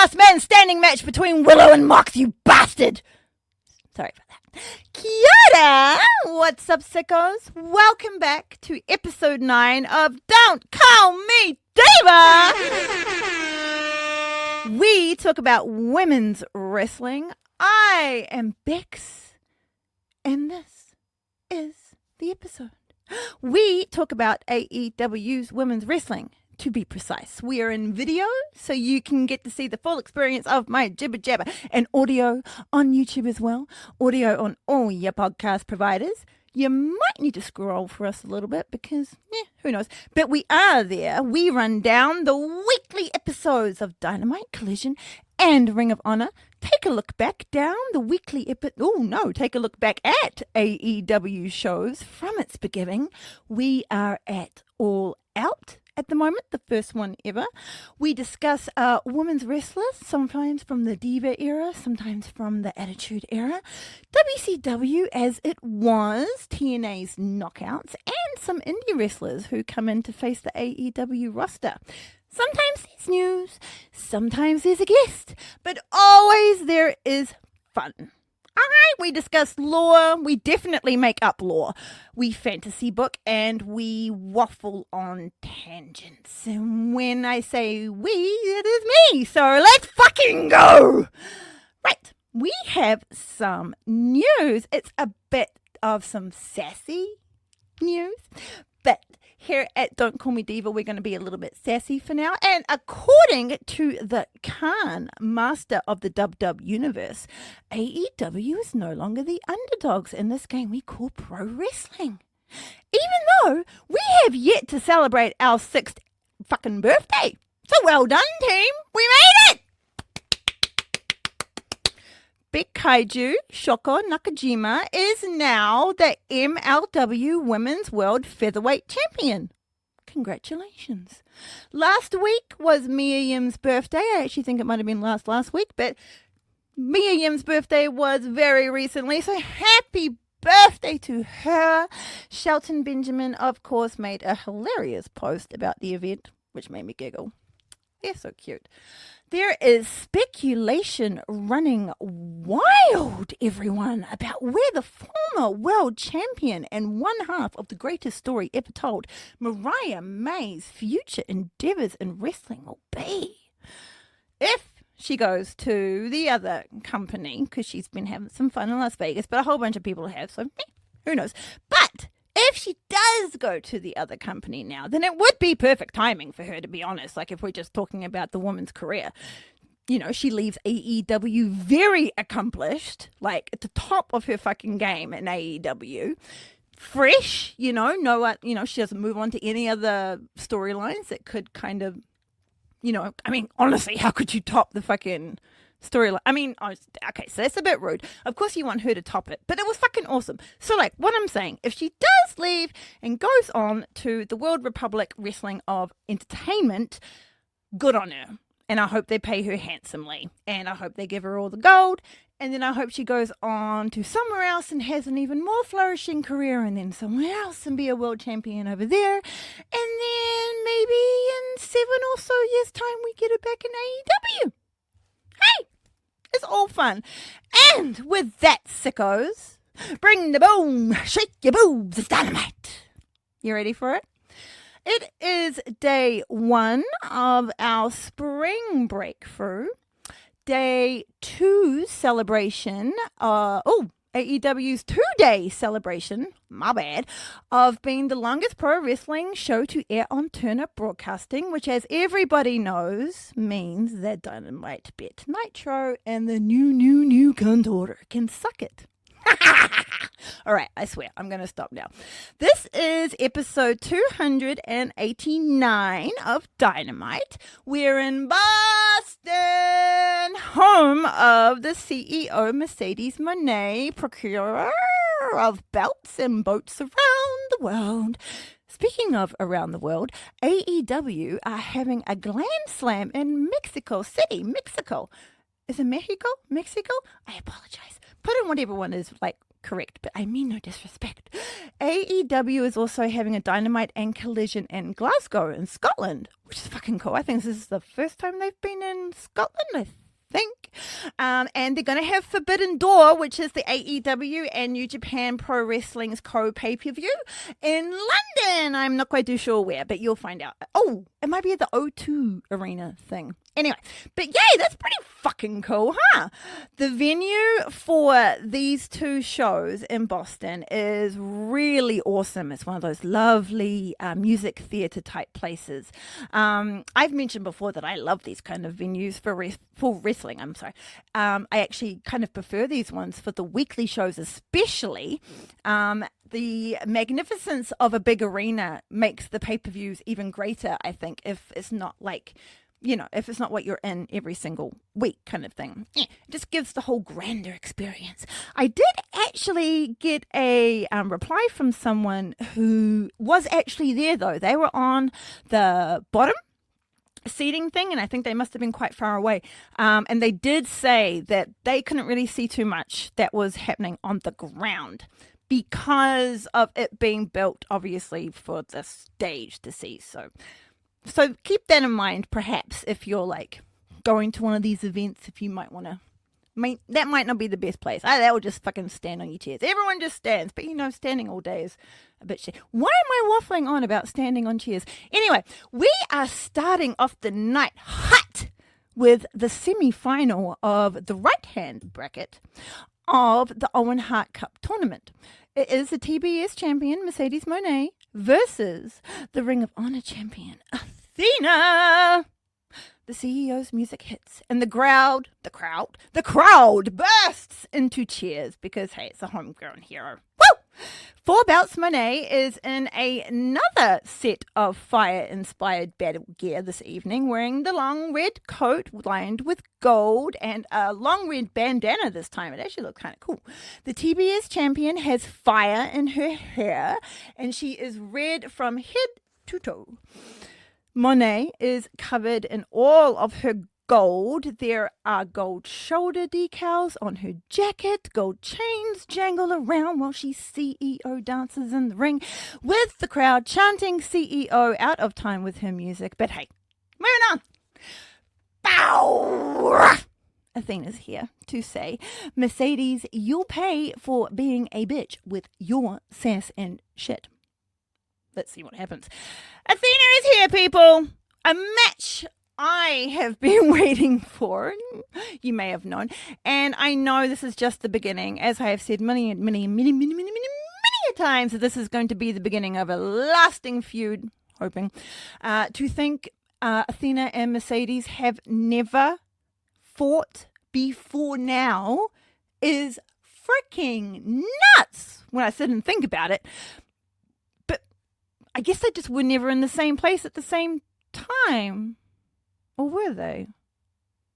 last man standing match between Willow and Mox, you bastard. Sorry about that. Kia ora! What's up, sickos? Welcome back to episode 9 of Don't Call Me Diva! We talk about women's wrestling. I am Bex, and this is the episode. We talk about AEW's women's wrestling. To be precise, we are in video, so you can get to see the full experience of my jibber jabber, and audio on YouTube as well. Audio on all your podcast providers. You might need to scroll for us a little bit because, who knows? But we are there. We run down the weekly episodes of Dynamite, Collision, and Ring of Honor. Take a look back down the weekly take a look back at AEW shows from its beginning. We are at All Out at the moment, the first one ever. We discuss women's wrestlers, sometimes from the Diva era, sometimes from the Attitude era, WCW as it was, TNA's Knockouts, and some indie wrestlers who come in to face the AEW roster. Sometimes there's news, sometimes there's a guest, but always there is fun. Alright, we discuss lore, we definitely make up lore, we fantasy book, and we waffle on tangents. And when I say we, it is me, so let's fucking go! Right, we have some news. It's a bit of some sassy news, but here at Don't Call Me Diva, we're going to be a little bit sassy for now. And according to the Khan, master of the Dub universe, AEW is no longer the underdogs in this game we call pro wrestling. Even though we have yet to celebrate our 6th fucking birthday. So well done, team. We made it! Big Kaiju Shoko Nakajima is now the MLW Women's World Featherweight Champion. Congratulations. Last week was Mia Yim's birthday. I actually think it might have been last week, but Mia Yim's birthday was very recently, so happy birthday to her. Shelton Benjamin, of course, made a hilarious post about the event, which made me giggle. They're so cute. There is speculation running wild, everyone, about where the former world champion and one half of the greatest story ever told, Mariah May's future endeavors in wrestling will be. If she goes to the other company, because she's been having some fun in Las Vegas, but a whole bunch of people have, so who knows. But if she does go to the other company now, then it would be perfect timing for her, to be honest. Like, if we're just talking about the woman's career, you know, she leaves AEW very accomplished, like at the top of her fucking game in AEW, fresh, she doesn't move on to any other storylines that could kind of, honestly, how could you top the fucking storyline? Okay, so that's a bit rude. Of course you want her to top it, but it was fucking awesome. So, like, what I'm saying, if she does leave and goes on to the World Republic Wrestling of Entertainment, good on her. And I hope they pay her handsomely. And I hope they give her all the gold. And then I hope she goes on to somewhere else and has an even more flourishing career, and then somewhere else and be a world champion over there. And then maybe in 7 or so years' time we get her back in AEW. Hey! It's all fun. And with that, sickos, bring the boom, shake your boobs, it's Dynamite. You ready for it? It is day 1 of our spring breakthrough. Day 2 celebration. AEW's 2-day celebration, my bad, of being the longest pro wrestling show to air on Turner Broadcasting, which, as everybody knows, means that Dynamite bet Nitro and the new gun order can suck it. All right, I swear, I'm going to stop now. This is episode 289 of Dynamite. We're in Boston, home of the CEO Mercedes Moné, procurer of belts and boats around the world. Speaking of around the world, AEW are having a glam slam in Mexico City, Mexico. Is it Mexico? I apologize. Put in whatever one is like correct, but I mean no disrespect. AEW is also having a Dynamite and Collision in Glasgow in Scotland, which is fucking cool. I think this is the first time they've been in Scotland, I think. And they're going to have Forbidden Door, which is the AEW and New Japan Pro Wrestling's co-pay-per-view in London. I'm not quite too sure where, but you'll find out. Oh, it might be at the O2 Arena thing. Anyway, but yay, that's pretty fucking cool, huh? The venue for these two shows in Boston is really awesome. It's one of those lovely music theater type places. I've mentioned before that I love these kind of venues for wrestling. I actually kind of prefer these ones for the weekly shows, especially. The magnificence of a big arena makes the pay-per-views even greater, I think, if it's not like, if it's not what you're in every single week kind of thing. It just gives the whole grander experience. I did actually get a reply from someone who was actually there, though. They were on the bottom seating thing, and I think they must have been quite far away. And they did say that they couldn't really see too much that was happening on the ground because of it being built, obviously, for the stage to see. So keep that in mind, perhaps, if you're like going to one of these events, if you might want to. That might not be the best place. That will just fucking stand on your chairs. Everyone just stands, but standing all day is a bit shit. Why am I waffling on about standing on chairs? Anyway, we are starting off the night hot with the semi-final of the right-hand bracket of the Owen Hart Cup tournament. It is the TBS champion, Mercedes Moné, versus the Ring of Honor champion, Athena. The CEO's music hits, and the crowd bursts into cheers because, hey, it's a homegrown hero. Woo! For Bouts, Monet is in another set of fire-inspired battle gear this evening, wearing the long red coat lined with gold and a long red bandana this time. It actually looks kind of cool. The TBS champion has fire in her hair, and she is red from head to toe. Monet is covered in all of her gold. There are gold shoulder decals on her jacket. Gold chains jangle around while she CEO dances in the ring, with the crowd chanting CEO out of time with her music. But hey, moving on. Bow! Athena's here to say, Mercedes, you'll pay for being a bitch with your sass and shit. Let's see what happens. Athena is here, people. A match I have been waiting for. You may have known. And I know this is just the beginning. As I have said many times, that this is going to be the beginning of a lasting feud, hoping. To think Athena and Mercedes have never fought before now is freaking nuts when I sit and think about it. I guess they just were never in the same place at the same time. Or were they?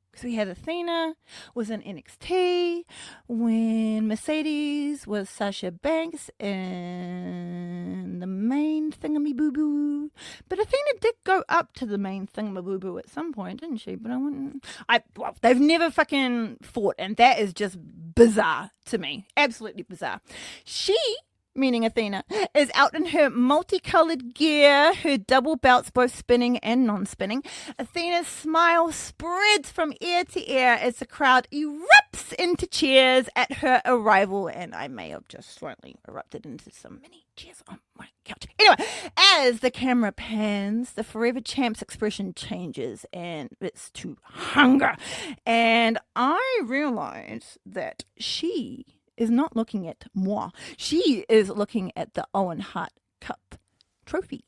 Because we had Athena was in NXT when Mercedes was Sasha Banks in the main thingamaboo-boo. But Athena did go up to the main thingamaboo-boo at some point, didn't she? But they've never fucking fought, and that is just bizarre to me. Absolutely bizarre. She, meaning Athena, is out in her multicolored gear, her double belts both spinning and non-spinning. Athena's smile spreads from ear to ear as the crowd erupts into cheers at her arrival, and I may have just slightly erupted into some mini cheers on my couch. Anyway, as the camera pans, the Forever Champ's expression changes, and it's to hunger. And I realize that she is not looking at moi. She is looking at the Owen Hart Cup trophy.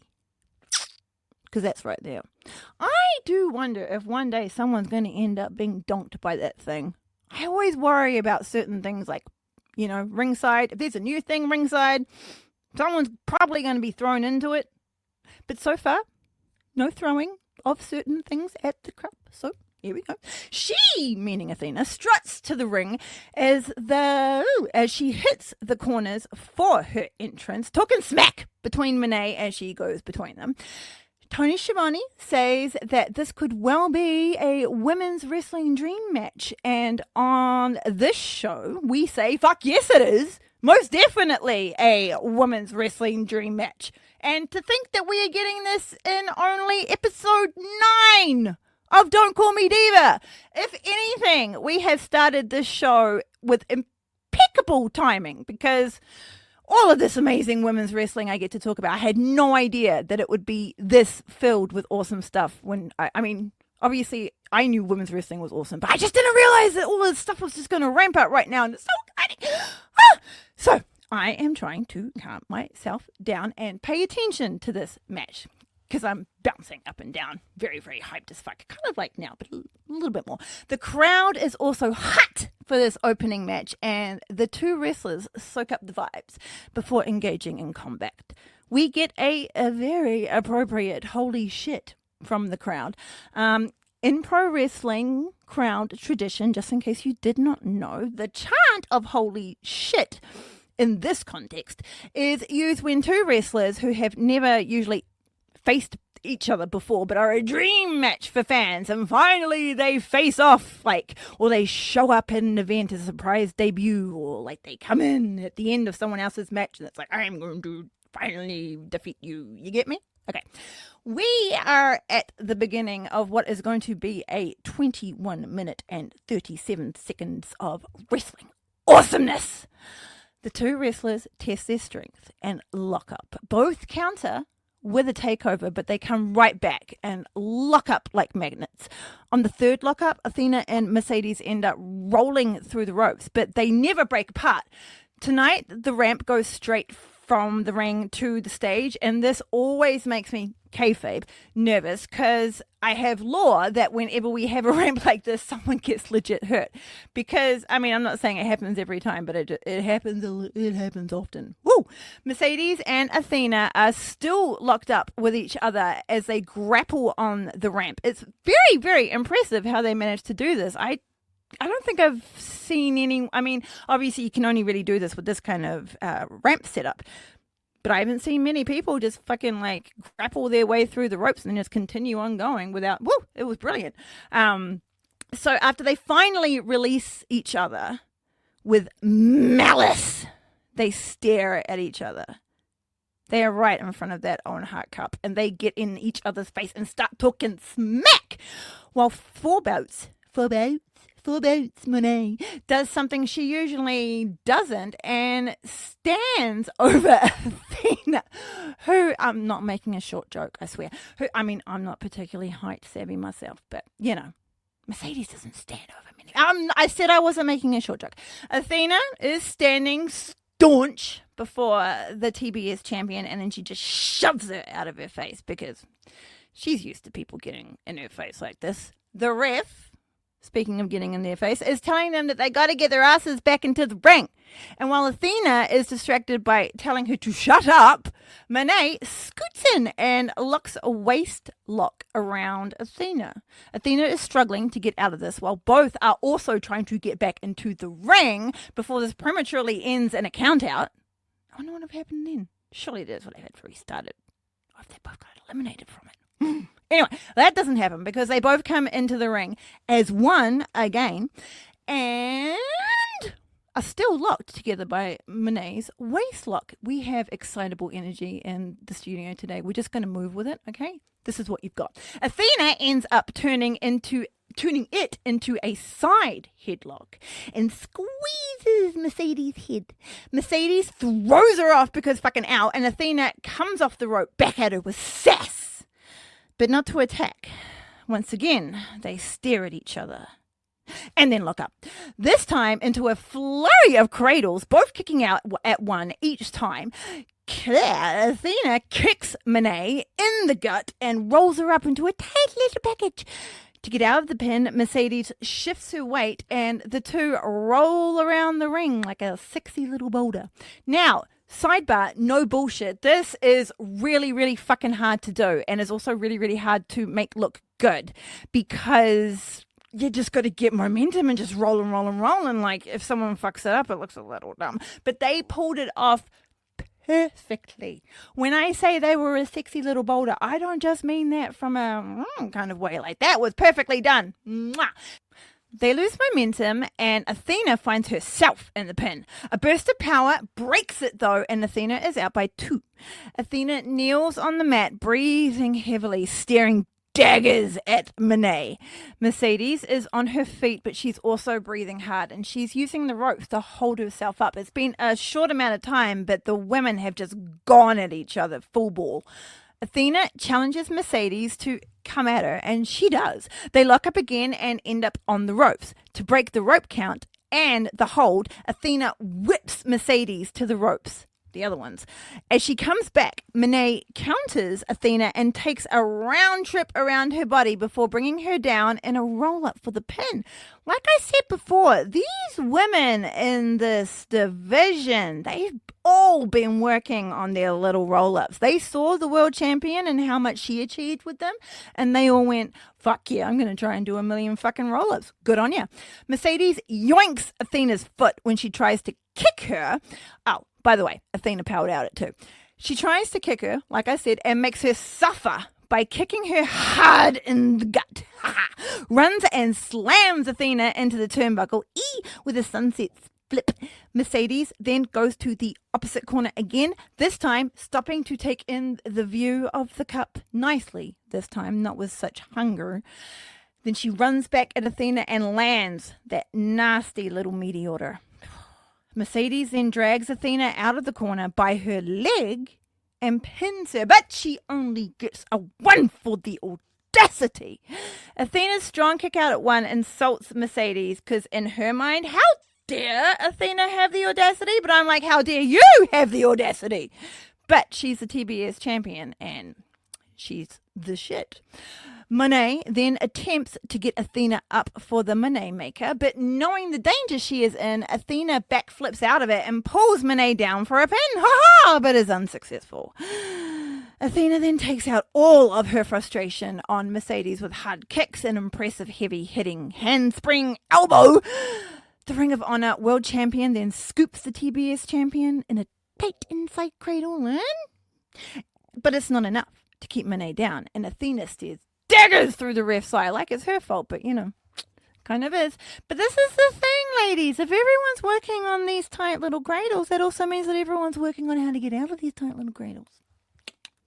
Because that's right there. I do wonder if one day someone's going to end up being donked by that thing. I always worry about certain things like, ringside. If there's a new thing ringside, someone's probably going to be thrown into it. But so far, no throwing of certain things at the cup. So here we go. She, meaning Athena, struts to the ring as she hits the corners for her entrance, talking smack between Monet as she goes between them. Tony Schiavone says that this could well be a women's wrestling dream match. And on this show, we say, fuck yes it is. Most definitely a women's wrestling dream match. And to think that we are getting this in only episode 9 of Don't Call Me Diva. If anything, we have started this show with impeccable timing, because all of this amazing women's wrestling I get to talk about, I had no idea that it would be this filled with awesome stuff. When I mean, obviously I knew women's wrestling was awesome, but I just didn't realize that all this stuff was just going to ramp up right now, and it's so exciting. So I am trying to calm myself down and pay attention to this match, because I'm bouncing up and down, very, very hyped as fuck. Kind of like now, but a little bit more. The crowd is also hot for this opening match, and the two wrestlers soak up the vibes before engaging in combat. We get a very appropriate holy shit from the crowd. In pro wrestling crowd tradition, just in case you did not know, the chant of holy shit in this context is used when two wrestlers who have never usually faced each other before but are a dream match for fans, and finally they face off, or they show up at an event as a surprise debut, or they come in at the end of someone else's match and it's like, I'm going to finally defeat you. You get me? Okay. We are at the beginning of what is going to be a 21 minute and 37 seconds of wrestling awesomeness. The two wrestlers test their strength and lock up. Both counter with a takeover, but they come right back and lock up like magnets. On the third lockup, Athena and Mercedes end up rolling through the ropes, but they never break apart. Tonight, the ramp goes straight from the ring to the stage, and this always makes me, kayfabe, nervous, because I have lore that whenever we have a ramp like this, someone gets legit hurt. Because, I'm not saying it happens every time, but it happens often. Woo! Mercedes and Athena are still locked up with each other as they grapple on the ramp. It's very, very impressive how they managed to do this. I don't think I've seen any. Obviously you can only really do this with this kind of ramp setup, but I haven't seen many people just fucking grapple their way through the ropes and then just continue on going without. Woo! It was brilliant. So after they finally release each other with malice, they stare at each other. They are right in front of that Owen Hart Cup, and they get in each other's face and start talking smack, while Four Boats, Monet does something she usually doesn't and stands over Athena, who, I'm not making a short joke, I swear. I'm not particularly height savvy myself, but Mercedes doesn't stand over many. I said I wasn't making a short joke. Athena is standing staunch before the TBS champion, and then she just shoves her out of her face because she's used to people getting in her face like this. The ref, speaking of getting in their face, is telling them that they got to get their asses back into the ring. And while Athena is distracted by telling her to shut up, Monet scoots in and locks a waist lock around Athena. Athena is struggling to get out of this while both are also trying to get back into the ring before this prematurely ends in a count out. I wonder what would have happened then. Surely that's what I had restarted. Or if they both got eliminated from it. Anyway, that doesn't happen because they both come into the ring as one again and are still locked together by Monet's waist lock. We have excitable energy in the studio today. We're just going to move with it, okay? This is what you've got. Athena ends up turning it into a side headlock and squeezes Mercedes' head. Mercedes throws her off because fucking ow, and Athena comes off the rope back at her with sass, but not to attack. Once again, they stare at each other and then lock up. This time into a flurry of cradles, both kicking out at one each time. Athena kicks Monet in the gut and rolls her up into a tight little package. To get out of the pin, Mercedes shifts her weight and the two roll around the ring like a sexy little boulder. Now, sidebar, no bullshit. This is really, really fucking hard to do, and is also really, really hard to make look good because you just got to get momentum and just roll and roll and roll. And like, if someone fucks it up, it looks a little dumb. But they pulled it off perfectly. When I say they were a sexy little boulder, I don't just mean that from a kind of way. Like, that was perfectly done. Mwah. They lose momentum, and Athena finds herself in the pin. A burst of power breaks it, though, and Athena is out by 2. Athena kneels on the mat, breathing heavily, staring daggers at Monet. Mercedes is on her feet, but she's also breathing hard, and she's using the ropes to hold herself up. It's been a short amount of time, but the women have just gone at each other full ball. Athena challenges Mercedes to come at her, and she does. They lock up again and end up on the ropes. To break the rope count and the hold, Athena whips Mercedes to the ropes, the other ones. As she comes back, Monet counters Athena and takes a round trip around her body before bringing her down in a roll-up for the pin. Like I said before, these women in this division, they've all been working on their little roll-ups. They saw the world champion and how much she achieved with them, and they all went, fuck yeah, I'm going to try and do a million fucking roll-ups. Good on ya. Mercedes yoinks Athena's foot when she tries to kick her. Oh, by the way, Athena powered out it too. She tries to kick her, like I said, and makes her suffer by kicking her hard in the gut. Runs and slams Athena into the turnbuckle with a sunset flip. Mercedes then goes to the opposite corner again, this time stopping to take in the view of the cup nicely, this time, not with such hunger. Then she runs back at Athena and lands that nasty little meteor. Mercedes then drags Athena out of the corner by her leg and pins her, but she only gets a 1 for the audacity. Athena's strong kick out at 1 insults Mercedes because in her mind, how dare Athena have the audacity? But I'm like, how dare you have the audacity? But she's the TBS champion and she's the shit. Monet then attempts to get Athena up for the Monet Maker, but knowing the danger she is in, Athena backflips out of it and pulls Monet down for a pin, but is unsuccessful. Athena then takes out all of her frustration on Mercedes with hard kicks and impressive heavy-hitting handspring elbow. The Ring of Honor world champion then scoops the TBS champion in a tight inside cradle, but it's not enough to keep Monet down, and Athena stares daggers through the ref's eye like it's her fault, but kind of is. But this is the thing, ladies. If everyone's working on these tight little cradles, that also means that everyone's working on how to get out of these tight little cradles.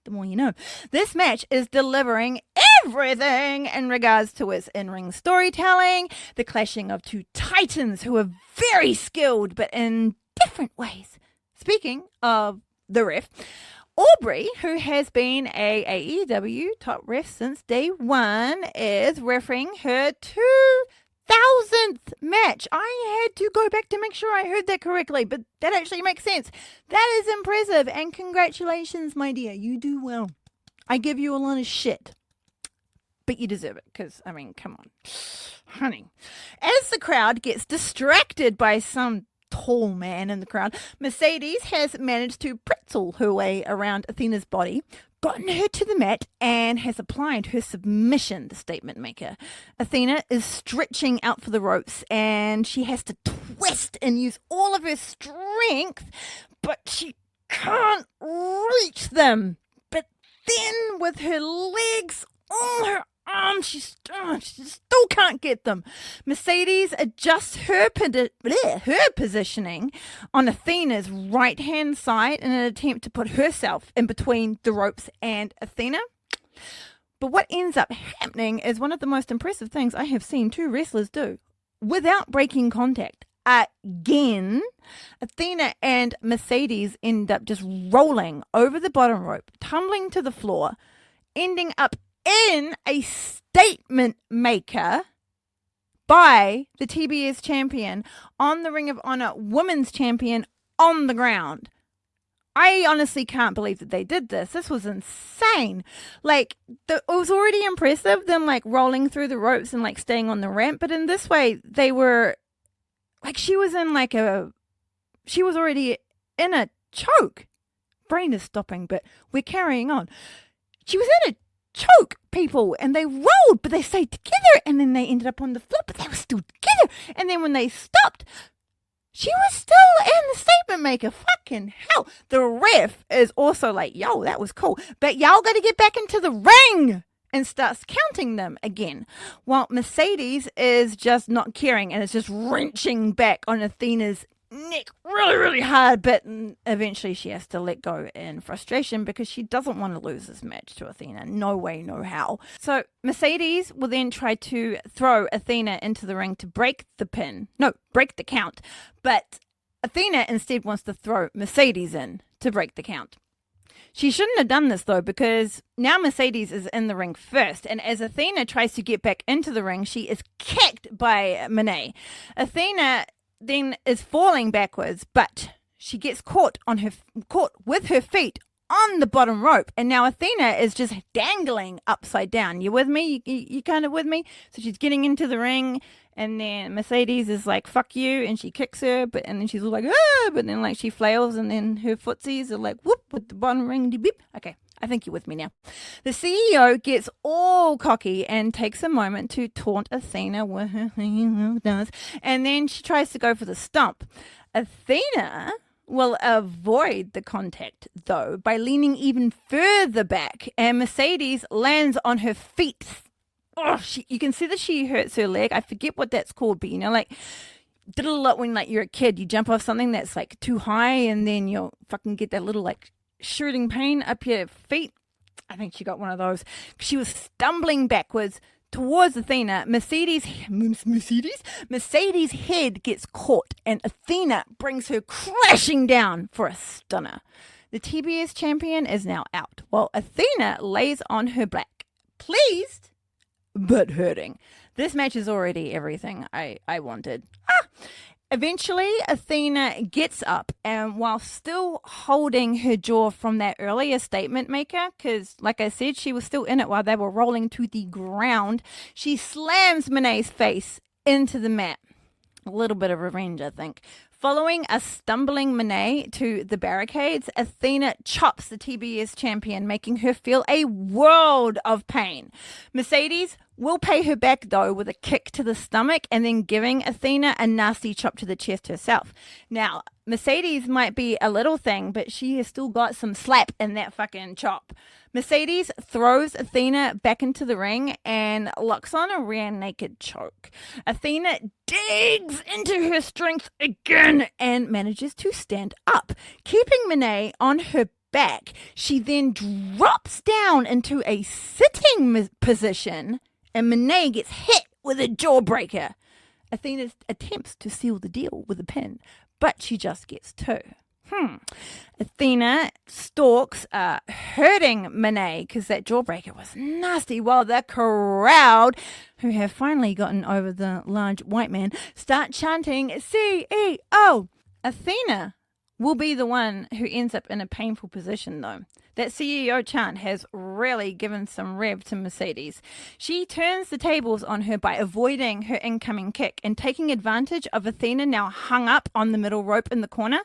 The more you know. This match is delivering everything in regards to its in-ring storytelling, the clashing of two titans who are very skilled, but in different ways. Speaking of the ref, Aubrey, who has been a AEW top ref since day 1, is refereeing her 2000th match. I had to go back to make sure I heard that correctly, but that actually makes sense. That is impressive, and congratulations, my dear. You do well. I give you a lot of shit, but you deserve it, because, come on. Honey. As the crowd gets distracted by some tall man in the crowd, Mercedes has managed to pretzel her way around Athena's body, gotten her to the mat, and has applied her submission, the statement maker. Athena is stretching out for the ropes, and she has to twist and use all of her strength, but she can't reach them. But then with her legs, all her arms, she still can't get them. Mercedes adjusts her positioning on Athena's right-hand side in an attempt to put herself in between the ropes and Athena. But what ends up happening is one of the most impressive things I have seen two wrestlers do without breaking contact. Again, Athena and Mercedes end up just rolling over the bottom rope, tumbling to the floor, ending up in a statement maker by the TBS champion on the Ring of Honor women's champion on the ground. I honestly can't believe that they did this. This was insane. It was already impressive, them rolling through the ropes and staying on the ramp, but in this way, they were she was already in a choke. Brain is stopping, but we're carrying on. She was in a choke, people, and they rolled, but they stayed together, and then they ended up on the floor, but they were still together, and then when they stopped, she was still in the statement maker. Fucking hell. The ref is also yo, that was cool, but y'all gotta get back into the ring. and starts counting them again, while Mercedes is just not caring and is just wrenching back on Athena's neck really, really hard, but eventually she has to let go in frustration because she doesn't want to lose this match to Athena. No way, no how. So Mercedes will then try to throw Athena into the ring to break the count, but Athena instead wants to throw Mercedes in to break the count. She shouldn't have done this, though, because now Mercedes is in the ring first, and as Athena tries to get back into the ring, she is kicked by Monet. Athena then is falling backwards, but she gets caught with her feet on the bottom rope, and now Athena is just dangling upside down. You with me? You kind of with me? So she's getting into the ring, and then Mercedes is like, fuck you, and she kicks her, and then she's all like, ah, but then like she flails, and then her footsies are like, whoop, with the bottom ring, beep. Okay, I think you're with me now. The CEO gets all cocky and takes a moment to taunt Athena with her does, and then she tries to go for the stomp. Athena will avoid the contact, though, by leaning even further back, and Mercedes lands on her feet. Oh, you can see that she hurts her leg. I forget what that's called, but like, did it a lot when like you're a kid. You jump off something that's like too high, and then you'll fucking get that little like shooting pain up your feet. I think she got one of those. She was stumbling backwards towards Athena. Mercedes' head gets caught, and Athena brings her crashing down for a stunner. The TBS champion is now out, while Athena lays on her back, pleased but hurting. This match is already everything I wanted. Eventually, Athena gets up, and while still holding her jaw from that earlier statement maker, because, like I said, she was still in it while they were rolling to the ground, she slams Monet's face into the mat. A little bit of revenge, I think. Following a stumbling Monet to the barricades, Athena chops the TBS champion, making her feel a world of pain. Mercedes will pay her back, though, with a kick to the stomach and then giving Athena a nasty chop to the chest herself. Now, Mercedes might be a little thing, but she has still got some slap in that fucking chop. Mercedes throws Athena back into the ring and locks on a rear naked choke. Athena digs into her strength again and manages to stand up, keeping Monet on her back. She then drops down into a sitting position, and Monet gets hit with a jawbreaker. Athena attempts to seal the deal with a pin, but she just gets two. Athena stalks, hurting Monet because that jawbreaker was nasty, while the crowd, who have finally gotten over the large white man, start chanting CEO. Athena will be the one who ends up in a painful position, though. That CEO chant has really given some rev to Mercedes. She turns the tables on her by avoiding her incoming kick and taking advantage of Athena now hung up on the middle rope in the corner.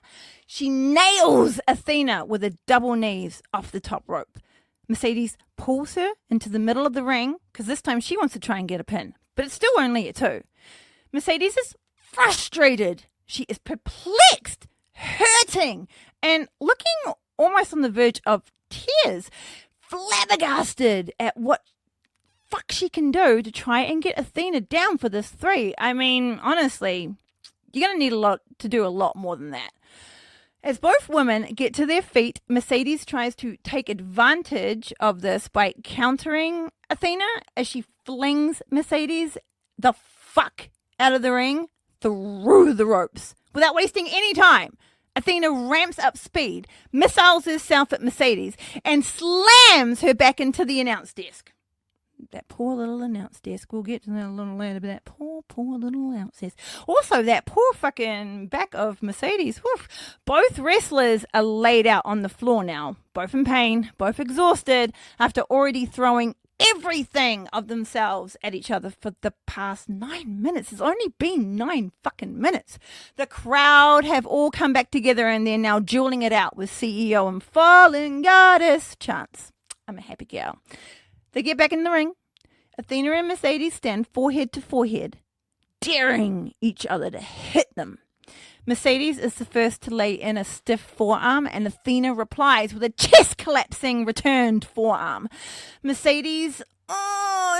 She nails Athena with a double knees off the top rope. Mercedes pulls her into the middle of the ring because this time she wants to try and get a pin, but it's still only a two. Mercedes is frustrated. She is perplexed, hurting, and looking almost on the verge of tears, flabbergasted at what fuck she can do to try and get Athena down for this three. I mean, honestly, you're going to need to do a lot more than that. As both women get to their feet, Mercedes tries to take advantage of this by countering Athena as she flings Mercedes the fuck out of the ring through the ropes without wasting any time. Athena ramps up speed, missiles herself at Mercedes, and slams her back into the announce desk. That poor little announce desk. We'll get to that a little later, but that poor little announce desk. Also, that poor fucking back of Mercedes. Whew. Both wrestlers are laid out on the floor now, both in pain, both exhausted, after already throwing everything of themselves at each other for the past 9 minutes. It's only been 9 fucking minutes. The crowd have all come back together and they're now dueling it out with CEO and Fallen Goddess chants. I'm a happy girl. They get back in the ring. Athena and Mercedes stand forehead to forehead, daring each other to hit them. Mercedes is the first to lay in a stiff forearm, and Athena replies with a chest-collapsing returned forearm. Mercedes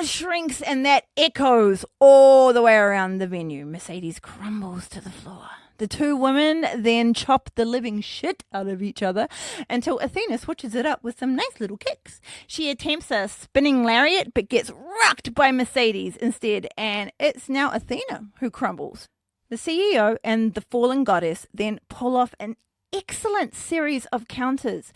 shrinks, and that echoes all the way around the venue. Mercedes crumbles to the floor. The two women then chop the living shit out of each other until Athena switches it up with some nice little kicks. She attempts a spinning lariat but gets rocked by Mercedes instead, and it's now Athena who crumbles. The CEO and the fallen goddess then pull off an excellent series of counters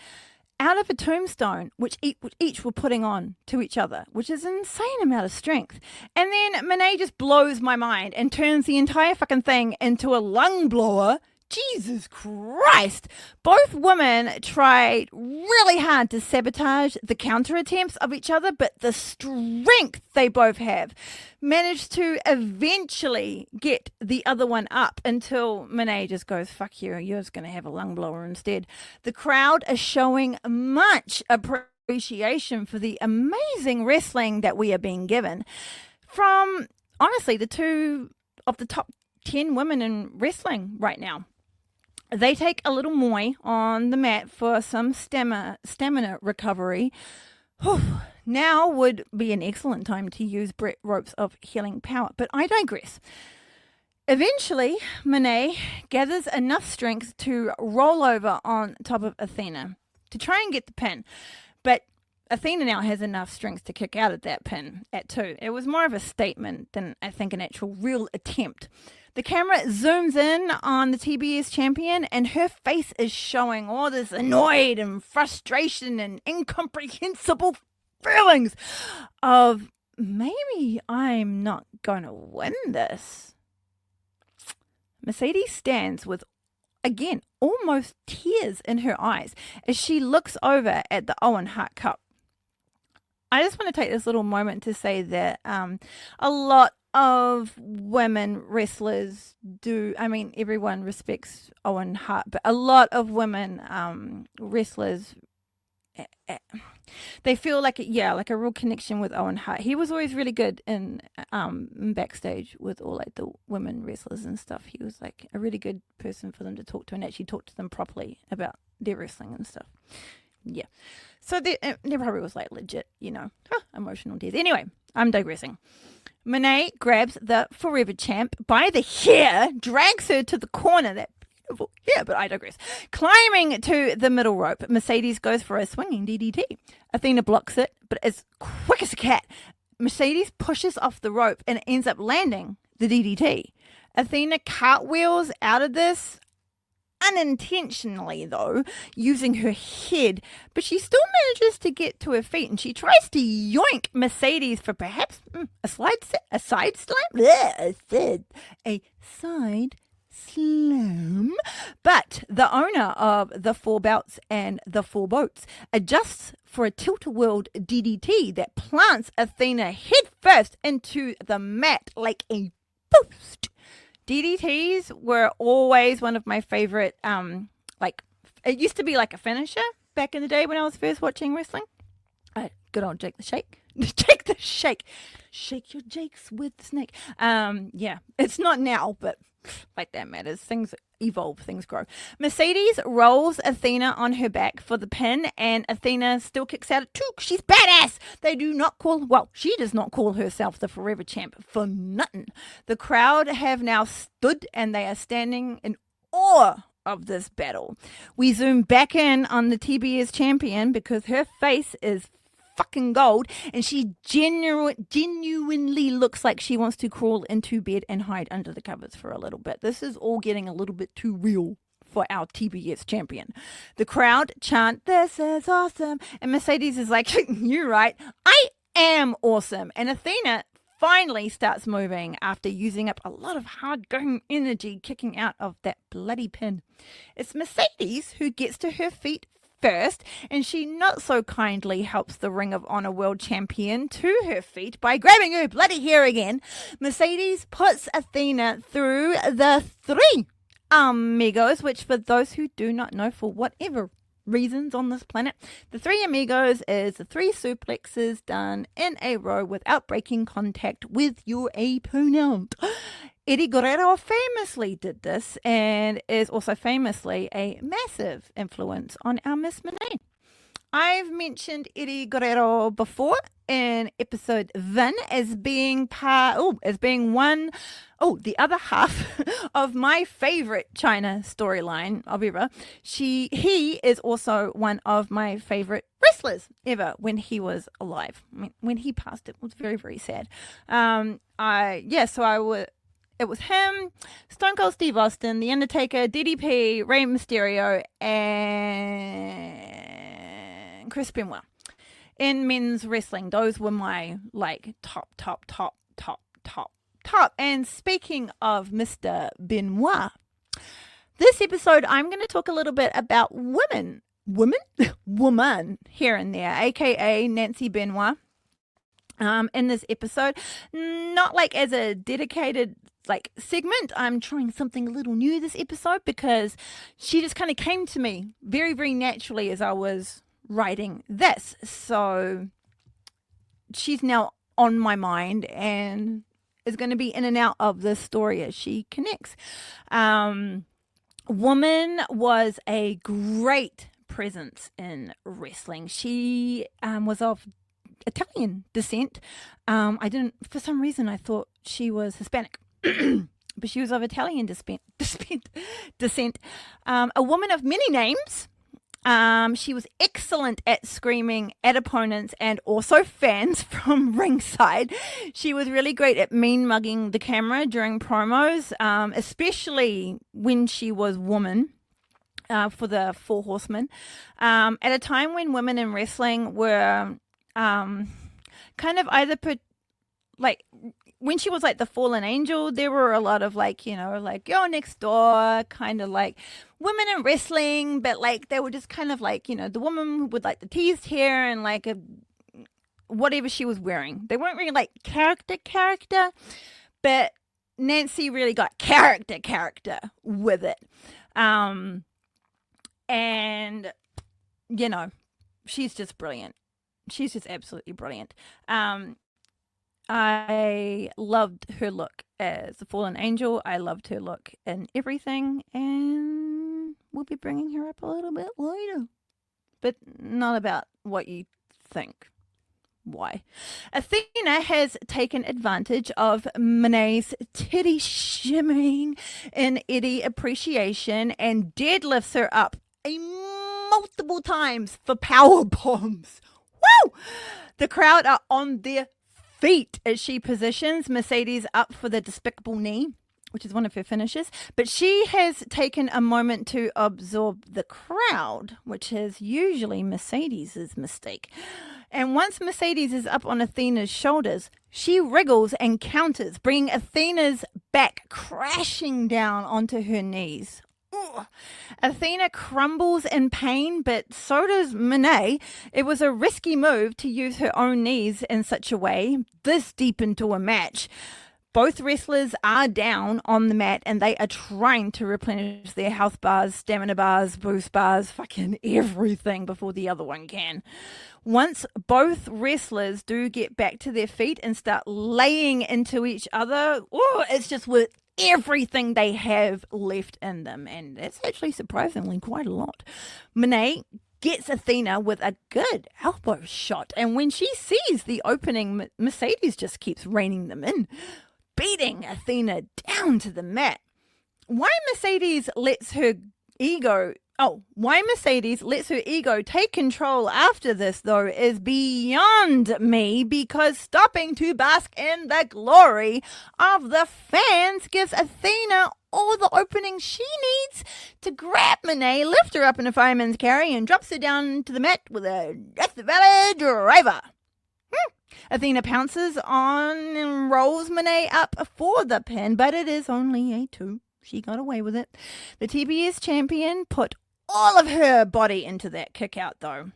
out of a tombstone, which each were putting on to each other, which is an insane amount of strength. And then Monet just blows my mind and turns the entire fucking thing into a lung blower. Jesus Christ. Both women tried really hard to sabotage the counter attempts of each other, but the strength they both have managed to eventually get the other one up until Monet just goes, fuck you, you're just going to have a lung blower instead. The crowd is showing much appreciation for the amazing wrestling that we are being given from, honestly, the two of the top 10 women in wrestling right now. They take a little moy on the mat for some stamina recovery. Whew. Now would be an excellent time to use Brett Ropes of healing power, but I digress. Eventually, Monet gathers enough strength to roll over on top of Athena to try and get the pin, but Athena now has enough strength to kick out at that pin at 2. It was more of a statement than, I think, an actual real attempt. The camera zooms in on the TBS champion, and her face is showing all this annoyed and frustration and incomprehensible feelings of, maybe I'm not going to win this. Mercedes stands with, again, almost tears in her eyes as she looks over at the Owen Hart Cup. I just want to take this little moment to say that a lot of women wrestlers do, I mean, everyone respects Owen Hart, but a lot of women wrestlers, they feel like a real connection with Owen Hart. He was always really good in backstage with all like the women wrestlers and stuff. He was like a really good person for them to talk to and actually talk to them properly about their wrestling and stuff. Yeah. So there probably was like legit, emotional tears. Anyway, I'm digressing. Monet grabs the Forever Champ by the hair, drags her to the corner. That beautiful. Yeah, but I digress. Climbing to the middle rope, Mercedes goes for a swinging DDT. Athena blocks it, but as quick as a cat, Mercedes pushes off the rope and ends up landing the DDT. Athena cartwheels out of this, unintentionally though, using her head, but she still manages to get to her feet, and she tries to yoink Mercedes for perhaps a side slam, but the owner of the 4 belts and the 4 boats adjusts for a tilt-a-whirl DDT that plants Athena head first into the mat like a boost. DDTs were always one of my favorite, it used to be like a finisher back in the day when I was first watching wrestling. Good old Jake the Shake. Jake the Shake. Shake your Jakes with the snake. Yeah, it's not now, but like that matters. Things evolve, things grow. Mercedes rolls Athena on her back for the pin, and Athena still kicks out at 2. She's badass. She does not call herself the Forever Champ for nothing. The crowd have now stood, and they are standing in awe of this battle. We zoom back in on the TBS champion because her face is fucking gold, and she genuinely looks like she wants to crawl into bed and hide under the covers for a little bit. This is all getting a little bit too real for our TBS champion. The crowd chant, "This is awesome," and Mercedes is like, "You're right, I am awesome." And Athena finally starts moving after using up a lot of hard-going energy kicking out of that bloody pin. It's Mercedes who gets to her feet first, and she not so kindly helps the Ring of Honor World Champion to her feet by grabbing her bloody hair again. Mercedes puts Athena through the 3 amigos, which for those who do not know, for whatever reasons on this planet, the 3 amigos is the 3 suplexes done in a row without breaking contact with your opponent. Eddie Guerrero famously did this and is also famously a massive influence on our Miss Monet. I've mentioned Eddie Guerrero before in episode 1 as being the other half of my favorite China storyline of ever. He is also one of my favorite wrestlers ever when he was alive. I mean, when he passed, it was very, very sad. It was him, Stone Cold Steve Austin, The Undertaker, DDP, Rey Mysterio, and Chris Benoit. In men's wrestling, those were my top. And speaking of Mr. Benoit, this episode I'm going to talk a little bit about woman here and there, aka Nancy Benoit. In this episode, not as a dedicated segment. I'm trying something a little new this episode because she just kind of came to me very, very naturally as I was writing this. So she's now on my mind and is going to be in and out of the story as she connects. Woman was a great presence in wrestling. She was of Italian descent. For some reason, I thought she was Hispanic. But she was of Italian descent. A woman of many names. She was excellent at screaming at opponents and also fans from ringside. She was really great at mean mugging the camera during promos, especially when she was woman. For the Four Horsemen, at a time when women in wrestling were kind of either when she was the fallen angel, there were a lot of girl next door kind of women in wrestling, but they were just kind of the woman with the teased hair and whatever she was wearing. They weren't really character, but Nancy really got character with it. And she's just brilliant. She's just absolutely brilliant. I loved her look as a fallen angel. I loved her look in everything, and we'll be bringing her up a little bit later, but not about what you think. Why? Athena has taken advantage of Monet's titty shimmering in Eddie appreciation and deadlifts her up multiple times for power bombs. Woo! The crowd are on their feet as she positions Mercedes up for the despicable knee, which is one of her finishes. But she has taken a moment to absorb the crowd, which is usually Mercedes' mistake. And once Mercedes is up on Athena's shoulders, she wriggles and counters, bringing Athena's back crashing down onto her knees. Ugh. Athena crumbles in pain, but so does Monet. It was a risky move to use her own knees in such a way, this deep into a match. Both wrestlers are down on the mat and they are trying to replenish their health bars, stamina bars, boost bars, fucking everything before the other one can. Once both wrestlers do get back to their feet and start laying into each other, it's just with everything they have left in them, and it's actually surprisingly quite a lot. Monet gets Athena with a good elbow shot, and when she sees the opening, Mercedes just keeps reining them in, beating Athena down to the mat. Why Mercedes lets her ego take control after this, though, is beyond me, because stopping to bask in the glory of the fans gives Athena all the opening she needs to grab Monet, lift her up in a fireman's carry, and drops her down to the mat with a Death Valley driver. Athena pounces on and rolls Monet up for the pin, but it is only a 2. She got away with it. The TBS champion put all of her body into that kick out, though.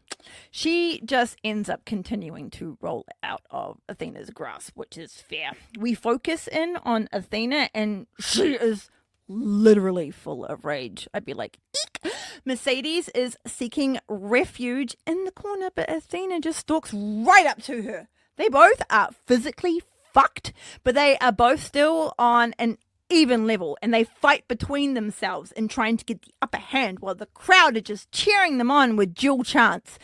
She just ends up continuing to roll out of Athena's grasp, which is fair. We focus in on Athena, and she is literally full of rage. I'd be like, eek! Mercedes is seeking refuge in the corner, but Athena just stalks right up to her. They both are physically fucked, but they are both still on an even level, and they fight between themselves in trying to get the upper hand while the crowd are just cheering them on with dual chants.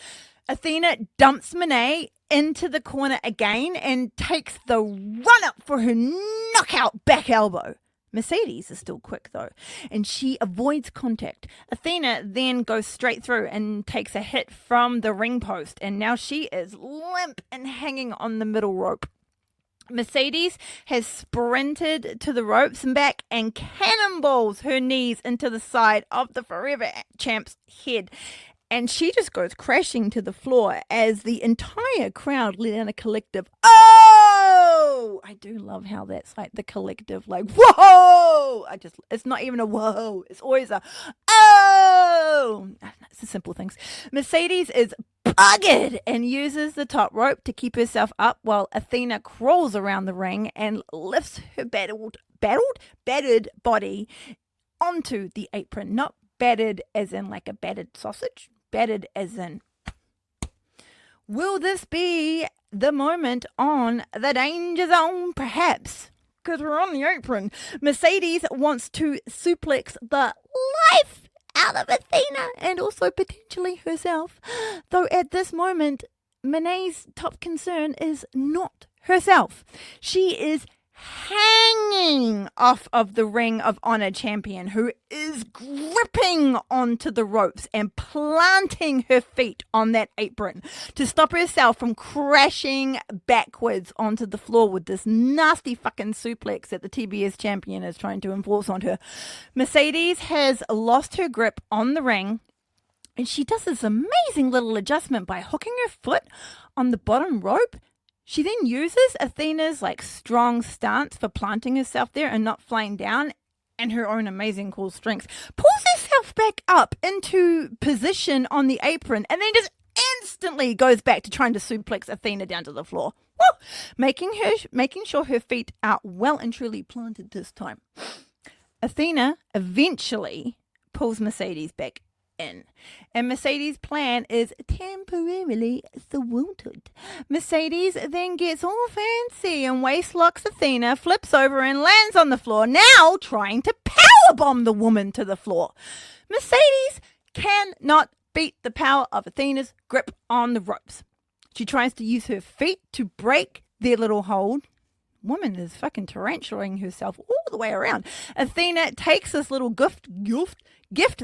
Athena dumps Monet into the corner again and takes the run up for her knockout back elbow. Mercedes is still quick though, and she avoids contact. Athena then goes straight through and takes a hit from the ring post, and now she is limp and hanging on the middle rope. Mercedes has sprinted to the ropes and back and cannonballs her knees into the side of the Forever Champ's head. And she just goes crashing to the floor as the entire crowd let out a collective, "Oh!" I do love how that's like the collective, like, "Whoa!" It's not even a whoa. It's always a, "Oh!" It's the simple things. Mercedes is buggered and uses the top rope to keep herself up while Athena crawls around the ring and lifts her battered body onto the apron. Not battered as in like a battered sausage. Battered as in, will this be the moment on the danger zone? Perhaps, because we're on the apron. Mercedes wants to suplex the life out of Athena and also potentially herself. Though at this moment, Monet's top concern is not herself. She is hanging off of the Ring of Honor champion, who is gripping onto the ropes and planting her feet on that apron to stop herself from crashing backwards onto the floor with this nasty fucking suplex that the TBS champion is trying to enforce on her. Mercedes has lost her grip on the ring, and she does this amazing little adjustment by hooking her foot on the bottom rope. She then uses Athena's like strong stance for planting herself there and not flying down, and her own amazing cool strength, pulls herself back up into position on the apron, and then just instantly goes back to trying to suplex Athena down to the floor. Woo! Making sure her feet are well and truly planted this time. Athena eventually pulls Mercedes back in, and Mercedes' plan is temporarily thwarted. Mercedes then gets all fancy and waist locks Athena, flips over and lands on the floor, now trying to powerbomb the woman to the floor. Mercedes cannot beat the power of Athena's grip on the ropes. She tries to use her feet to break their little hold. Woman is fucking tarantulaing herself all the way around. Athena takes this little gift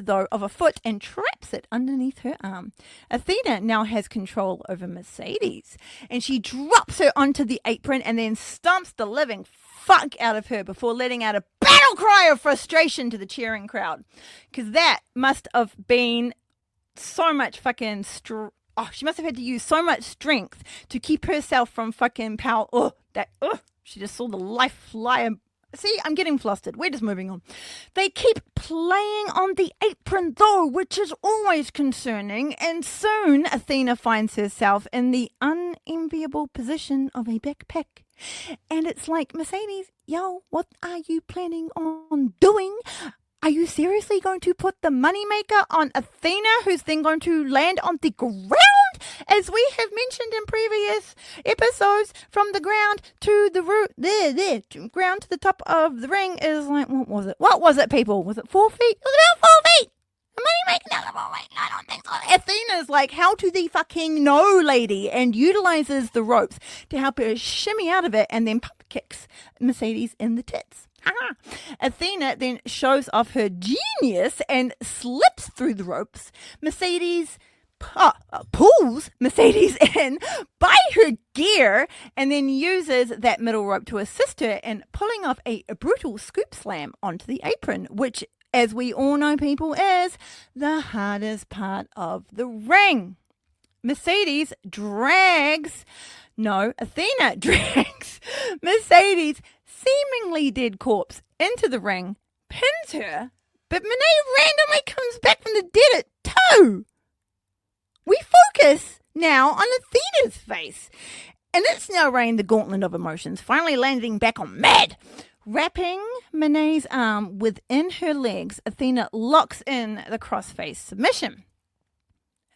though of a foot and traps it underneath her arm. Athena now has control over Mercedes, and she drops her onto the apron and then stomps the living fuck out of her before letting out a battle cry of frustration to the cheering crowd, because that must have been so much fucking she must have had to use so much strength to keep herself from fucking power. She just saw the life fly. See, I'm getting flustered. We're just moving on. They keep playing on the apron though, which is always concerning, and soon Athena finds herself in the unenviable position of a backpack. And it's like, Mercedes, yo, what are you planning on doing? Are you seriously going to put the moneymaker on Athena, who's then going to land on the ground? As we have mentioned in previous episodes, from the ground to the ground to the top of the ring is like, what was it? What was it, people? Was it 4 feet? It was about 4 feet. The moneymaker, no, I don't think so. Athena's like, how to the fucking no, lady, and utilizes the ropes to help her shimmy out of it, and then pump kicks Mercedes in the tits. Athena then shows off her genius and slips through the ropes. Mercedes pulls Mercedes in by her gear and then uses that middle rope to assist her in pulling off a brutal scoop slam onto the apron, which, as we all know, people, is the hardest part of the ring. Athena drags Mercedes' seemingly dead corpse into the ring, pins her, but Monet randomly comes back from the dead too. We focus now on Athena's face, and it's now raining the gauntlet of emotions, finally landing back on Mad. Wrapping Monet's arm within her legs, Athena locks in the crossface submission.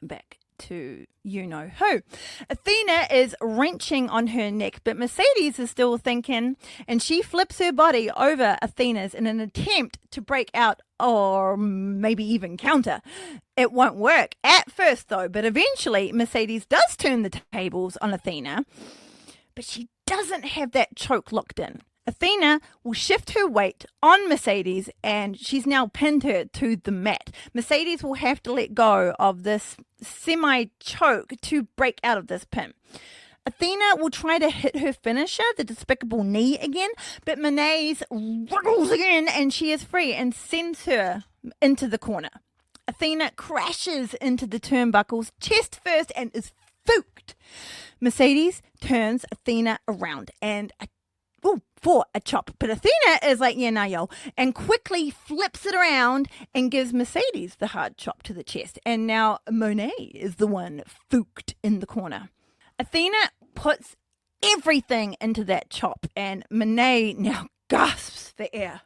Back to you-know-who. Athena is wrenching on her neck, but Mercedes is still thinking, and she flips her body over Athena's in an attempt to break out or maybe even counter. It won't work at first, though, but eventually Mercedes does turn the tables on Athena, but she doesn't have that choke locked in. Athena will shift her weight on Mercedes, and she's now pinned her to the mat. Mercedes will have to let go of this semi-choke to break out of this pin. Athena will try to hit her finisher, the despicable knee, again, but Monet wriggles again, and she is free and sends her into the corner. Athena crashes into the turnbuckles chest first and is fooked. Mercedes turns Athena around and for a chop. But Athena is like, yeah, nah, yo, and quickly flips it around and gives Mercedes the hard chop to the chest. And now Monet is the one fooked in the corner. Athena puts everything into that chop, and Monet now gasps for air.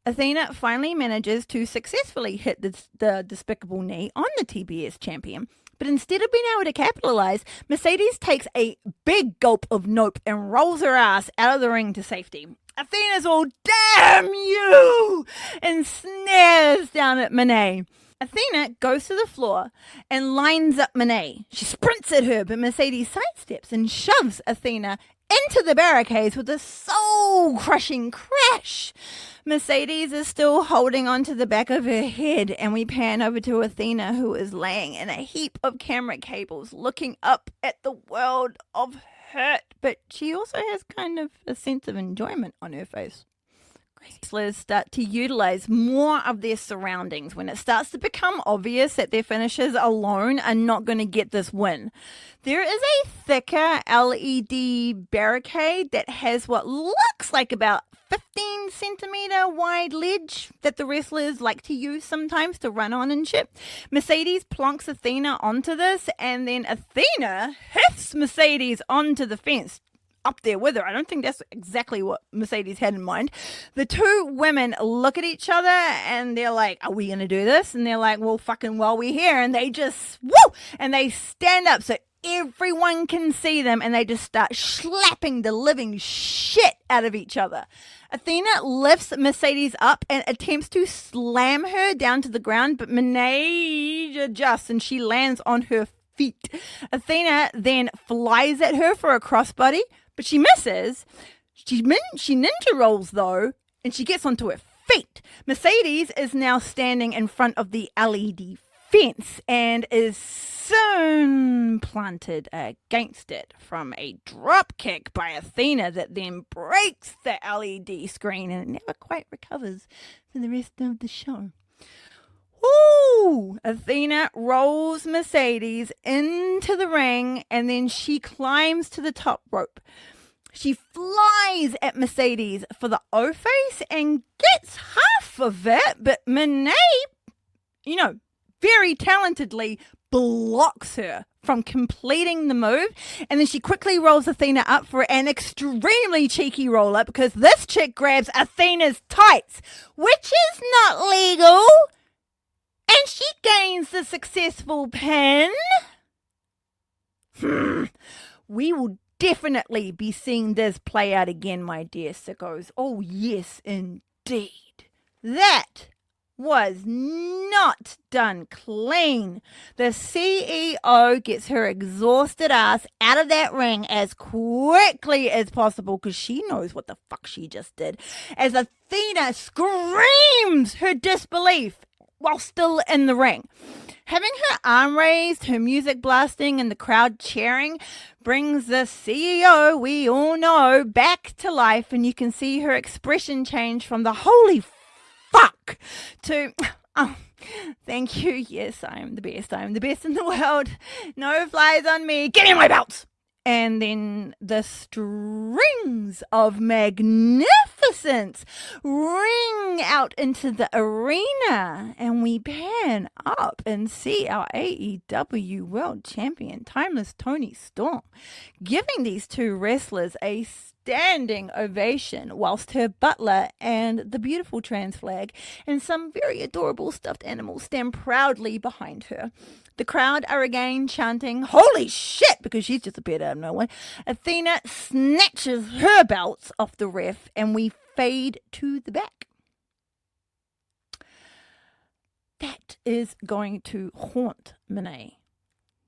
Athena finally manages to successfully hit the despicable knee on the TBS champion, but instead of being able to capitalize, Mercedes takes a big gulp of NOPE and rolls her ass out of the ring to safety. Athena's all, damn you, and snares down at Monet. Athena goes to the floor and lines up Monet. She sprints at her, but Mercedes sidesteps and shoves Athena into the barricades with a soul-crushing crash. Mercedes is still holding onto the back of her head, and we pan over to Athena, who is laying in a heap of camera cables looking up at the world of hurt, but she also has kind of a sense of enjoyment on her face. Wrestlers start to utilize more of their surroundings when it starts to become obvious that their finishers alone are not going to get this win. There is a thicker LED barricade that has what looks like about 15 centimeter wide ledge that the wrestlers like to use sometimes to run on and shit. Mercedes plonks Athena onto this, and then Athena hits Mercedes onto the fence up there with her. I don't think that's exactly what Mercedes had in mind. The two women look at each other and they're like, are we going to do this? And they're like, well, fucking while we're here. And they just, woo! And they stand up so everyone can see them, and they just start slapping the living shit out of each other. Athena lifts Mercedes up and attempts to slam her down to the ground, but Monet adjusts and she lands on her feet. Athena then flies at her for a crossbody, but she misses. She ninja rolls, though, and she gets onto her feet. Mercedes is now standing in front of the LED fence and is soon planted against it from a drop kick by Athena that then breaks the LED screen, and it never quite recovers for the rest of the show. Woo! Athena rolls Mercedes into the ring, and then she climbs to the top rope. She flies at Mercedes for the O-face and gets half of it, but Monet, very talentedly blocks her from completing the move, and then she quickly rolls Athena up for an extremely cheeky roll-up because this chick grabs Athena's tights, which is not legal. And she gains the successful pin. We will definitely be seeing this play out again, my dear sickos. Oh, yes, indeed. That was not done clean. The CEO gets her exhausted ass out of that ring as quickly as possible because she knows what the fuck she just did. As Athena screams her disbelief while still in the ring. Having her arm raised, her music blasting, and the crowd cheering brings the CEO we all know back to life, and you can see her expression change from the holy fuck to, oh, thank you, yes, I am the best in the world, no flies on me, give me my belts. And then the strings of magnificence ring out into the arena, and we pan up and see our AEW World Champion, Timeless Toni Storm, giving these two wrestlers a standing ovation, whilst her butler and the beautiful trans flag and some very adorable stuffed animals stand proudly behind her. The crowd are again chanting, holy shit, because she's just appeared out of nowhere. Athena snatches her belts off the ref, and we fade to the back. that is going to haunt Monet.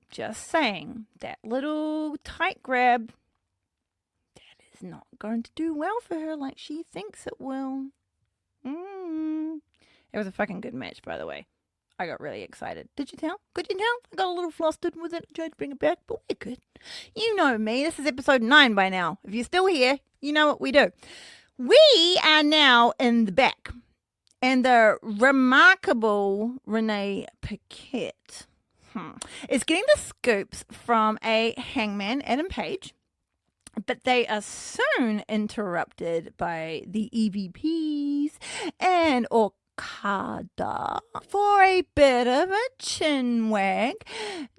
Just saying, that little tight grab, that is not going to do well for her like she thinks it will. It was a fucking good match, by the way. I got really excited. Did you tell? Could you tell? I got a little flustered with it. Tried to bring it back, but we're good. You know me. This is episode 9 by now. If you're still here, you know what we do. We are now in the back. And the remarkable Renee Paquette is getting the scoops from a hangman, Adam Page. But they are soon interrupted by the EVPs and Okada for a bit of a chin wag.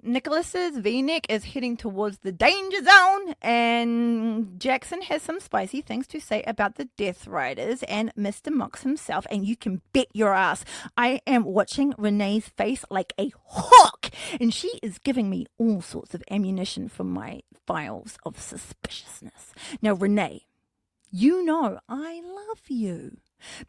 Nicholas's V-neck is heading towards the danger zone, and Jackson has some spicy things to say about the Death Riders and Mr. Mox himself, and you can bet your ass I am watching Renee's face like a hawk, and she is giving me all sorts of ammunition for my files of suspiciousness. Now, Renee, you know I love you.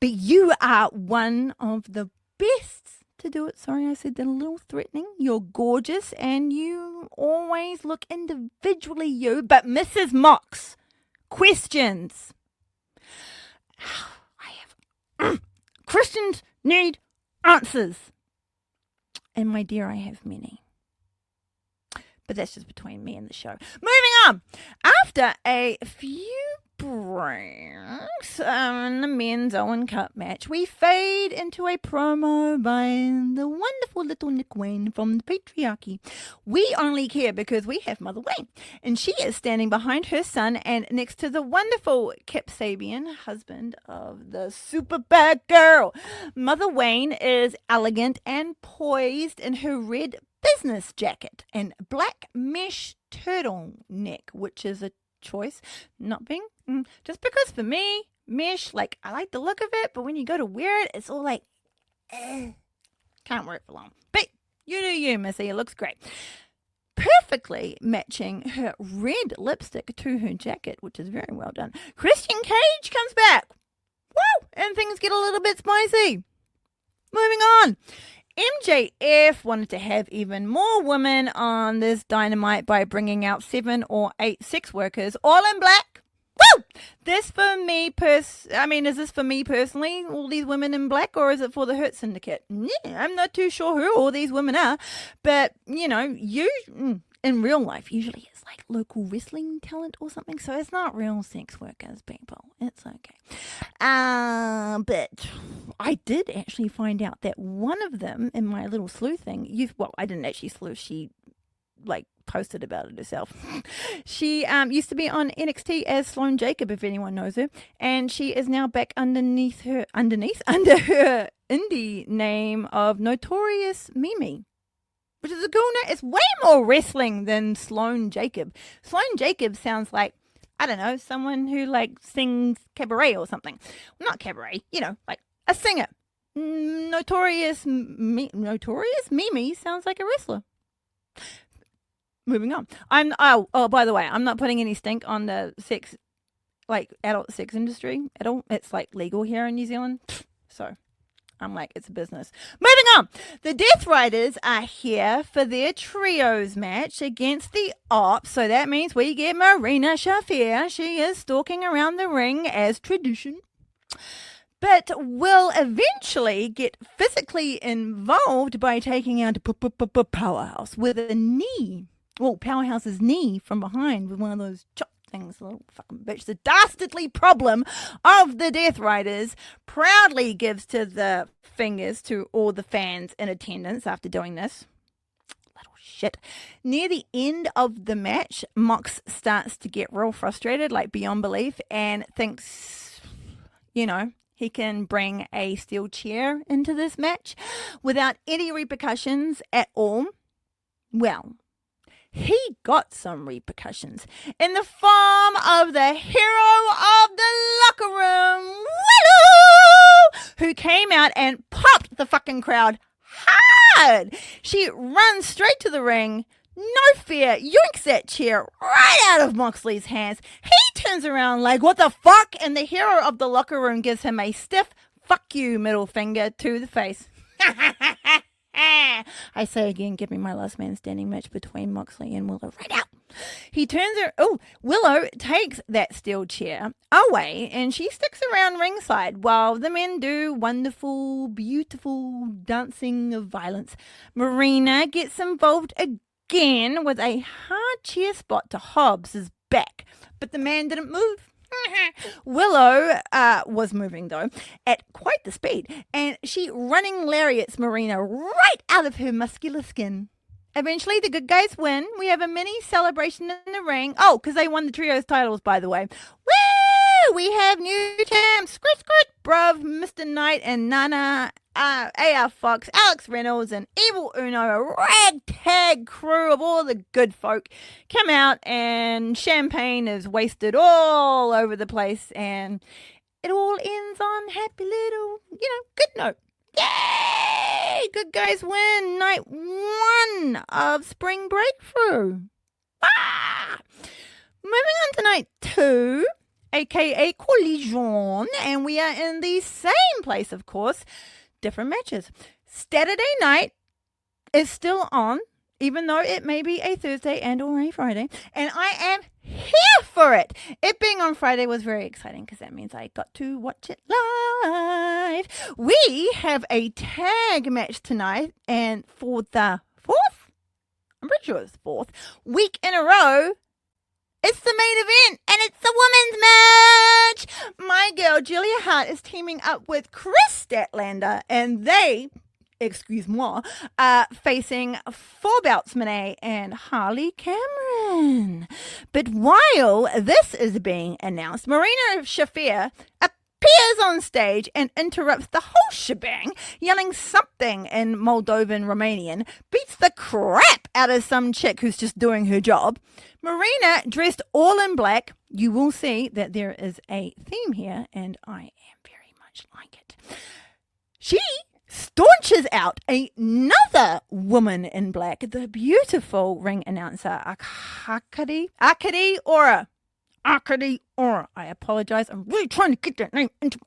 But you are one of the best to do it. Sorry, I said that a little threatening. You're gorgeous and you always look individually you. But Mrs. Mox, questions. Christians need answers. And my dear, I have many. But that's just between me and the show. Moving on. After a few breaks in the men's Owen Cup match, we fade into a promo by the wonderful little Nick Wayne from the Patriarchy. We only care because we have Mother Wayne, and she is standing behind her son and next to the wonderful Kip Sabian, husband of the super bad girl. Mother Wayne is elegant and poised in her red business jacket and black mesh turtleneck, which is a choice, not being just because for me, mesh, like, I like the look of it, but when you go to wear it, it's all like can't wear it for long. But you do you, missy. It looks great, perfectly matching her red lipstick to her jacket, which is very well done. Christian Cage comes back, woo, and things get a little bit spicy. Moving on. MJF wanted to have even more women on this Dynamite by bringing out 7 or 8 sex workers, all in black. Woo! This for me is this for me personally, all these women in black, or is it for the Hurt Syndicate? Yeah, I'm not too sure who all these women are, but, you know, in real life, usually it's like local wrestling talent or something, so it's not real sex workers, people. It's okay. But I did actually find out that one of them in my little sleuthing, I didn't actually sleuth, she posted about it herself. She used to be on NXT as Sloane Jacob, if anyone knows her, and she is now back under her indie name of Notorious Mimi, which is a cool name. It's way more wrestling than Sloane Jacob. Sloane Jacob sounds like, I don't know, someone who sings cabaret or something. Well, not cabaret, like a singer. Notorious Mimi sounds like a wrestler. Moving on. By the way, I'm not putting any stink on the adult sex industry at all. It's legal here in New Zealand. So I'm it's a business. Moving on. The Death Riders are here for their trios match against the Ops. So that means we get Marina Shafir. She is stalking around the ring as tradition, but will eventually get physically involved by taking out Powerhouse with a knee. Well, Powerhouse's knee from behind with one of those chop things, little fucking bitch. The dastardly problem of the Death Riders proudly gives to the fingers to all the fans in attendance after doing this. Little shit. Near the end of the match, Mox starts to get real frustrated, beyond belief, and thinks, he can bring a steel chair into this match without any repercussions at all. Well, he got some repercussions in the form of the hero of the locker room, Willow, who came out and popped the fucking crowd hard. She runs straight to the ring, no fear, yoinks that chair right out of Moxley's hands. He turns around what the fuck? And the hero of the locker room gives him a stiff fuck you middle finger to the face. I say again, give me my last man standing match between Moxley and Willow right now. He turns her. Willow takes that steel chair away and she sticks around ringside while the men do wonderful, beautiful dancing of violence. Marina gets involved again with a hard chair spot to Hobbs' back, but the man didn't move. Willow was moving, though, at quite the speed, and she running lariats Marina right out of her muscular skin. Eventually, the good guys win. We have a mini celebration in the ring. Oh, because they won the trios titles, by the way. Woo! We have new champs. Squirt, bruv, Mr. Knight and Nana, AR Fox, Alex Reynolds, and Evil Uno, a ragtag crew of all the good folk, come out, and champagne is wasted all over the place, and it all ends on happy little, good note. Yay! Good guys win night 1 of Spring Breakthrough. Moving on to night 2, aka Collision, and we are in the same place, of course. Different matches. Saturday night is still on, even though it may be a Thursday and or a Friday, and I am here for it. It being on Friday was very exciting because that means I got to watch it live. We have a tag match tonight, and for the 4th, I'm pretty sure it's 4th week in a row, it's the main event, and it's the women's match. My girl, Julia Hart, is teaming up with Chris Statlander, and they, excuse-moi, facing 4 belts Monet and Harley Cameron. But while this is being announced, Marina Shafir appears on stage and interrupts the whole shebang, yelling something in Moldovan Romanian, beats the crap out of some chick who's just doing her job. Marina, dressed all in black, you will see that there is a theme here, and I am very much like it. She staunches out another woman in black, the beautiful ring announcer, Akadi Ora. I apologize. I'm really trying to get that name into.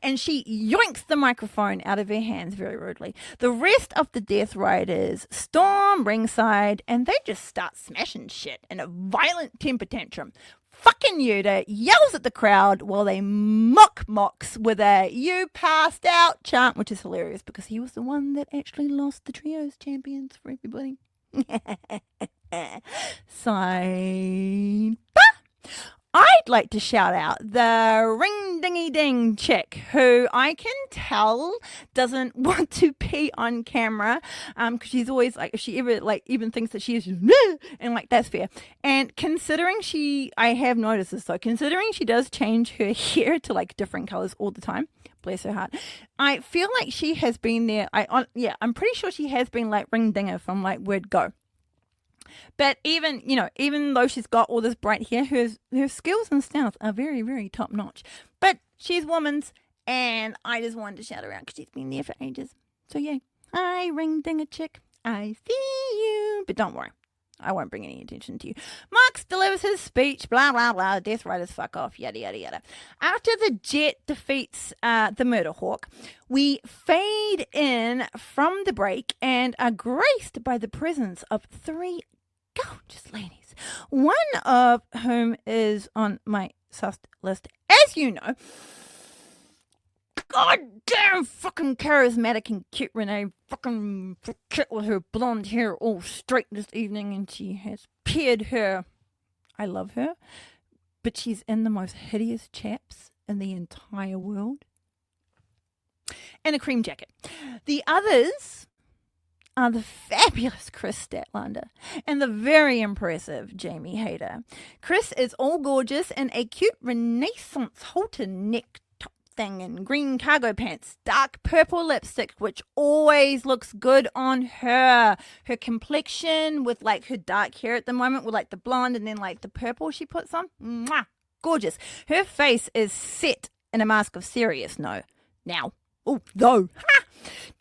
And she yoinks the microphone out of her hands very rudely. The rest of the Death Riders storm ringside and they just start smashing shit in a violent temper tantrum. Fucking Yuta yells at the crowd while they mocks with a "you passed out" chant, which is hilarious because he was the one that actually lost the trios champions for everybody. Sidebar. I'd like to shout out the ring-dingy-ding chick who I can tell doesn't want to be on camera because she's always like, if she ever even thinks that she is just, and that's fair. And considering I have noticed this though, considering she does change her hair to different colors all the time, bless her heart, I feel like she has been there. I'm pretty sure she has been ring-dinger from Word Go. But even though she's got all this bright hair, her skills and style are very, very top notch. But she's woman's, and I just wanted to shout her out because she's been there for ages. So yeah, hi ring dinger chick, I see you. But don't worry, I won't bring any attention to you. Marks delivers his speech, blah blah blah. Death Riders fuck off, yada yada yada. After the Jet defeats the Murder Hawk, we fade in from the break and are graced by the presence of 3 gorgeous ladies, one of whom is on my sus list, as you know. Goddamn fucking charismatic and cute Renee, fucking cute with her blonde hair all straight this evening, and she has paired her. I love her, but she's in the most hideous chaps in the entire world, and a cream jacket. The others are the fabulous Chris Statlander and the very impressive Jamie Hayter. Chris is all gorgeous in a cute Renaissance halter neck top thing and green cargo pants, dark purple lipstick, which always looks good on her. Her complexion with her dark hair at the moment with the blonde and then the purple she puts on. Mwah! Gorgeous. Her face is set in a mask of serious now. Oh, no. Ha!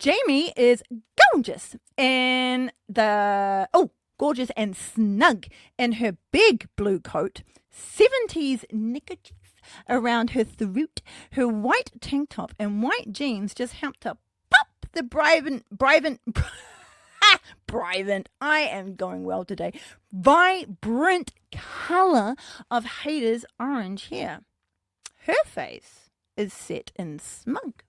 Jamie is gorgeous gorgeous and snug in her big blue coat, 70s neckerchief around her throat. Her white tank top and white jeans just help to pop the Brivant, I am going well today, vibrant colour of Hader's orange hair. Her face is set in smug.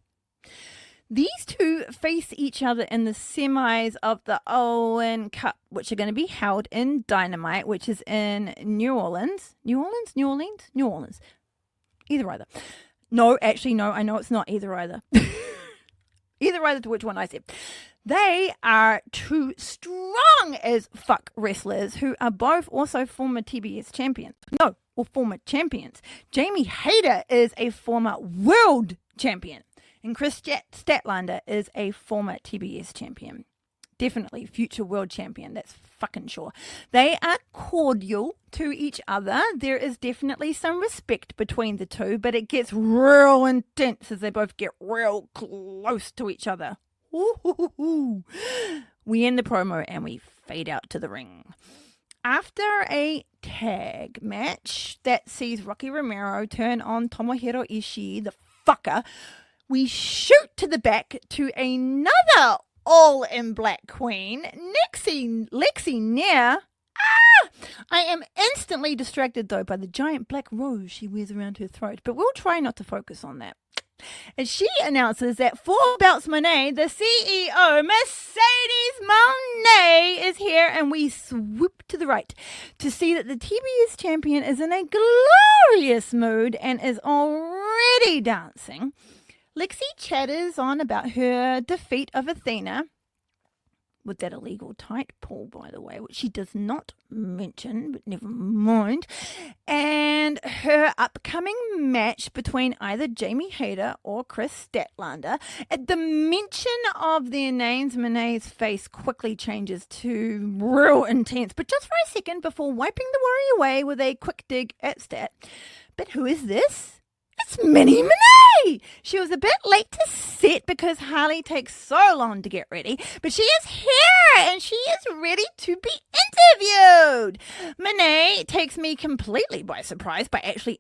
These two face each other in the semis of the Owen Cup, which are going to be held in Dynamite, which is in New Orleans. New Orleans. Either. No, actually, no, I know it's not either. Either to which one I said. They are two strong as fuck wrestlers who are both also former TBS champions. No, or former champions. Jamie Hayter is a former world champion. And Chris Statlander is a former TBS champion. Definitely future world champion, that's fucking sure. They are cordial to each other. There is definitely some respect between the two, but it gets real intense as they both get real close to each other. Ooh. We end the promo and we fade out to the ring. After a tag match that sees Rocky Romero turn on Tomohiro Ishii, the fucker, we shoot to the back to another all-in-black queen, Lexi Nair. I am instantly distracted, though, by the giant black rose she wears around her throat, but we'll try not to focus on that. And she announces that for Belts Monet, the CEO, Mercedes Monet, is here, and we swoop to the right to see that the TBS champion is in a glorious mood and is already dancing. Lexi chatters on about her defeat of Athena with that illegal tight pull, by the way, which she does not mention, but never mind, and her upcoming match between either Jamie Hayter or Chris Statlander. At the mention of their names, Monet's face quickly changes to real intense, but just for a second before wiping the worry away with a quick dig at Stat. But who is this? It's Minnie Monet! She was a bit late to set because Harley takes so long to get ready, but she is here and she is ready to be interviewed. Monet takes me completely by surprise by actually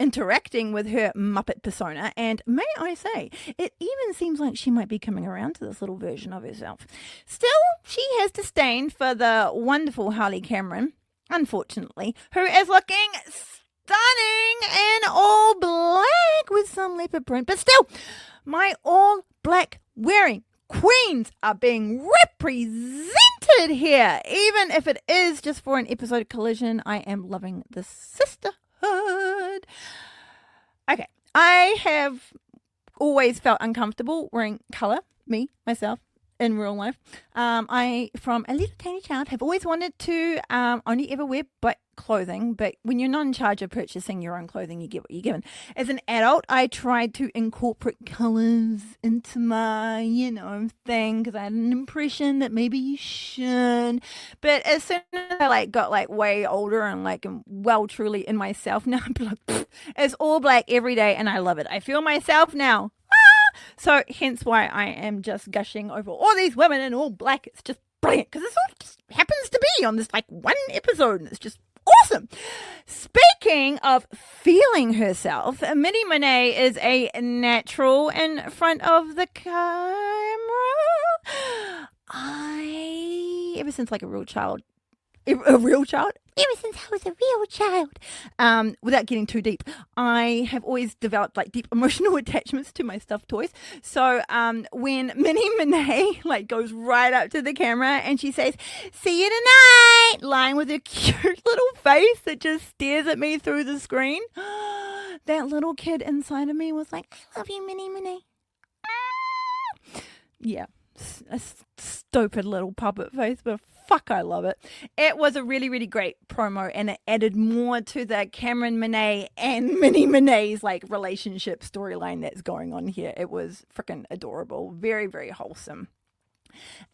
interacting with her Muppet persona, and may I say, it even seems like she might be coming around to this little version of herself. Still, she has disdain for the wonderful Harley Cameron, unfortunately, who is looking stunning in all black with some leopard print. But still, my all black wearing queens are being represented here. Even if it is just for an episode of Collision, I am loving the sisterhood. Okay, I have always felt uncomfortable wearing colour, myself, in real life. I, from a little tiny child, have always wanted to only ever wear black clothing, but when you're not in charge of purchasing your own clothing, you get what you're given. As an adult, I tried to incorporate colours into my, thing, because I had an impression that maybe you should. But as soon as I got way older and am well truly in myself now, I'm like, it's all black every day, and I love it. I feel myself now. So hence why I am just gushing over all these women in all black. It's just brilliant because this all just happens to be on this one episode, and it's just awesome. Speaking of feeling herself, Minnie Monet is a natural in front of the camera. Ever since a real child, ever since I was a real child, without getting too deep, I have always developed deep emotional attachments to my stuffed toys. So when Minnie Monet goes right up to the camera and she says, "See you tonight," lying with her cute little face that just stares at me through the screen, that little kid inside of me was like, "I love you, Minnie Monet." Yeah, a stupid little puppet face, but fuck, I love it. It was a really, really great promo, and it added more to the Cameron Monet and Minnie Monet's relationship storyline that's going on here. It was freaking adorable. Very, very wholesome.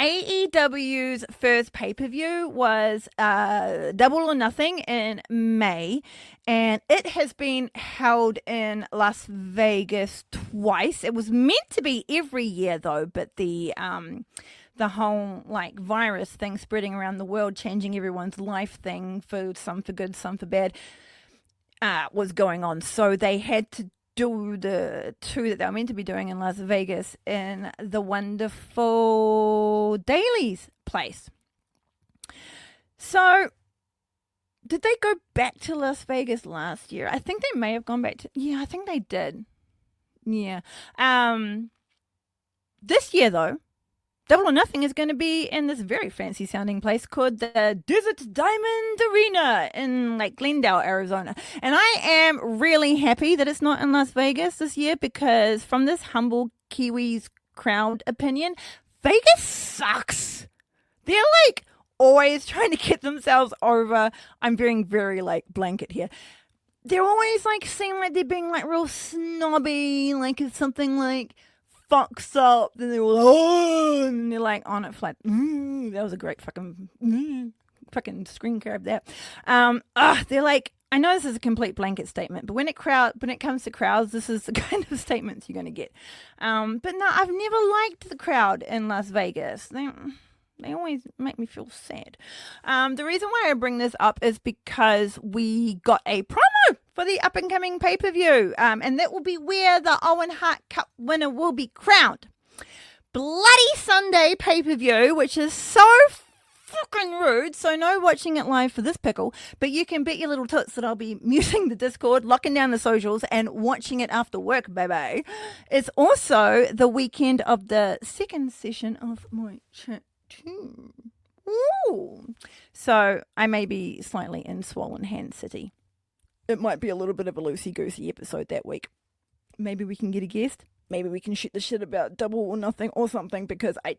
AEW's first pay-per-view was Double or Nothing in May, and it has been held in Las Vegas twice. It was meant to be every year though, but the whole virus thing spreading around the world, changing everyone's life thing, for some for good, some for bad, was going on. So they had to do the two that they were meant to be doing in Las Vegas in the wonderful Daly's place. So, did they go back to Las Vegas last year? I think they may have gone back to... Yeah, I think they did. Yeah. This year, though, Double or Nothing is going to be in this very fancy sounding place called the Desert Diamond Arena in like Glendale, Arizona. And I am really happy that it's not in Las Vegas this year, because from this humble Kiwis crowd opinion, Vegas sucks. They're like always trying to get themselves over. I'm being very like blanket here. They're always like seem like they're being like real snobby, like it's something like fucks up, then they're all, oh, and they're like on it flat. That was a great fucking screen grab there. They're like, I know this is a complete blanket statement, but when it comes to crowds, this is the kind of statements you're going to get. But no, I've never liked the crowd in Las Vegas. They always make me feel sad. The reason why I bring this up is because we got a promo for the up-and-coming pay-per-view. And that will be where the Owen Hart Cup winner will be crowned. Bloody Sunday pay-per-view, which is so fucking rude. So no watching it live for this pickle. But you can bet your little toots that I'll be muting the Discord, locking down the socials, and watching it after work, baby. It's also the weekend of the second session of my chat. Ooh. So I may be slightly in Swollen Hand City. It might be a little bit of a loosey-goosey episode that week. Maybe we can get a guest. Maybe we can shoot the shit about Double or Nothing or something, because I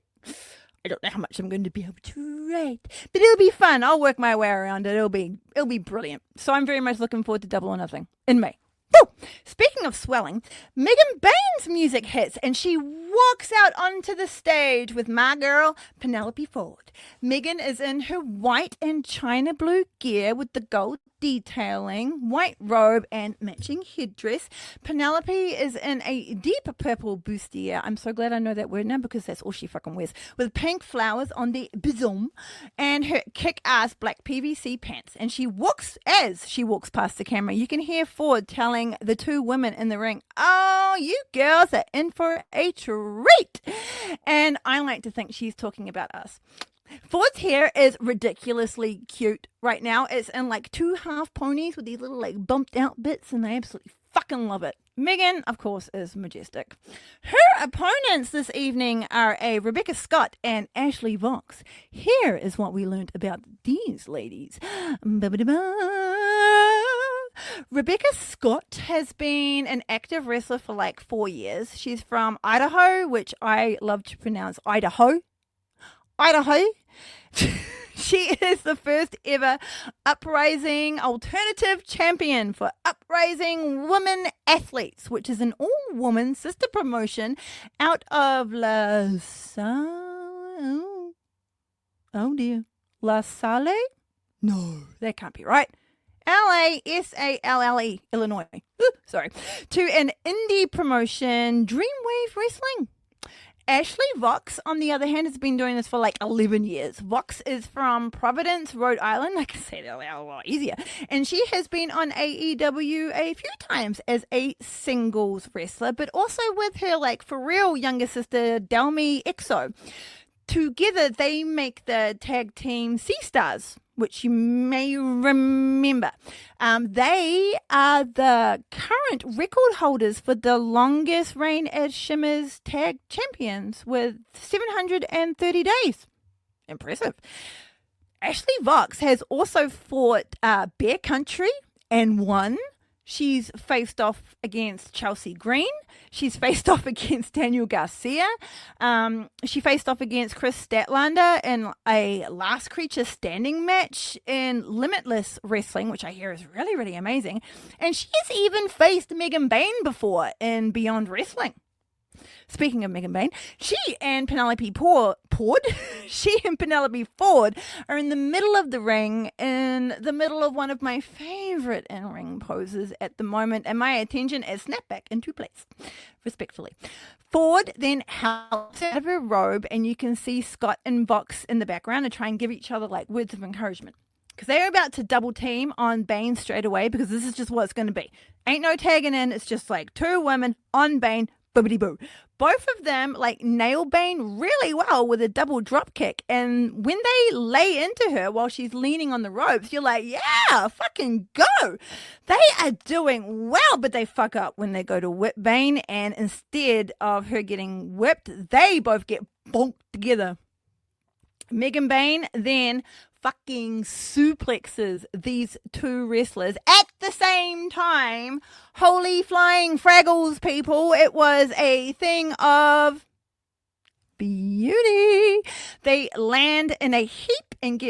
don't know how much I'm going to be able to write. But it'll be fun. I'll work my way around it. It'll be brilliant. So I'm very much looking forward to Double or Nothing in May. Woo! Speaking of swelling, Megan Bain's music hits and she walks out onto the stage with my girl, Penelope Ford. Megan is in her white and china blue gear with the gold detailing, white robe and matching headdress. Penelope is in a deep purple bustier. I'm so glad I know that word now, because that's all she fucking wears. With pink flowers on the bosom and her kick-ass black PVC pants. And as she walks past the camera, you can hear Ford telling the two women in the ring, "Oh, you girls are in for a treat." And I like to think she's talking about us. Ford's hair is ridiculously cute right now. It's in like two half ponies with these little like bumped out bits, and I absolutely fucking love it. Megan, of course, is majestic. Her opponents this evening are a Rebecca Scott and Ashley Vox. Here is what we learned about these ladies. Rebecca Scott has been an active wrestler for like 4 years. She's from Idaho, which I love to pronounce Idaho. She is the first ever Uprising Alternative Champion for Uprising Women Athletes, which is an all-woman sister promotion out of La Salle. Oh dear. La Salle? No, that can't be right. Lasalle, Illinois. Sorry. To an indie promotion, Dreamwave Wrestling. Ashley Vox, on the other hand, has been doing this for like 11 years. Vox is from Providence, Rhode Island. I can say that a lot easier. And she has been on AEW a few times as a singles wrestler, but also with her like for real younger sister, Delmy Exo. Together, they make the tag team Sea Stars, which you may remember. They are the current record holders for the longest reign as Shimmer's tag champions with 730 days. Impressive. Ashley Vox has also fought Bear Country and won. She's faced off against Chelsea Green. She's faced off against Daniel Garcia. She faced off against Chris Statlander in a Last Creature Standing match in Limitless Wrestling, which I hear is really, really amazing. And she's even faced Megan Bain before in Beyond Wrestling. Speaking of Megan Bain, she and Penelope Ford are in the middle of the ring, in the middle of one of my favorite in-ring poses at the moment, and my attention is snapped back into place, respectfully. Ford then helps out of her robe, and you can see Scott and Vox in the background to try and give each other like words of encouragement. because they're about to double team on Bane straight away, because this is just what it's going to be. Ain't no tagging in. It's just like two women on Bane, boobity boo. Both of them like nail Bane really well with a double drop kick. And when they lay into her while she's leaning on the ropes, you're like, yeah, fucking go. They are doing well, but they fuck up when they go to whip Bane. And instead of her getting whipped, they both get bonked together. Megan Bane then fucking suplexes these two wrestlers at the same time. Holy flying fraggles, people. It was a thing of beauty. They land in a heap and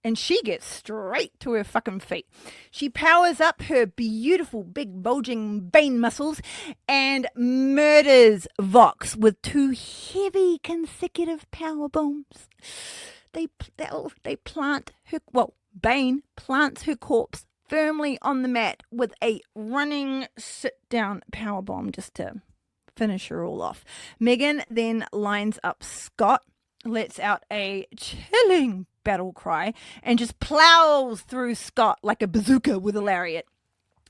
and she gets straight to her fucking feet. She powers up her beautiful big bulging Bane muscles and murders Vox with two heavy consecutive power bombs. Bane plants her corpse firmly on the mat with a running sit-down powerbomb just to finish her all off. Megan then lines up Scott, lets out a chilling battle cry, and just plows through Scott like a bazooka with a lariat.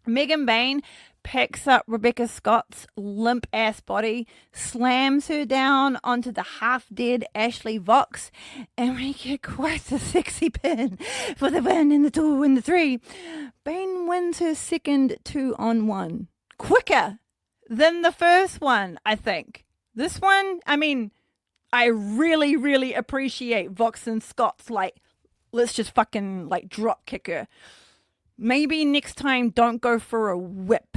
Megan Bane picks up Rebecca Scott's limp-ass body, slams her down onto the half-dead Ashley Vox, and we get quite a sexy pin for the 1 and the 2 and the 3. Bane wins her second 2-on-1. Quicker than the first one, I think. This one, I mean, I really, really appreciate Vox and Scott's, let's just fucking, drop kick her. Maybe next time don't go for a whip.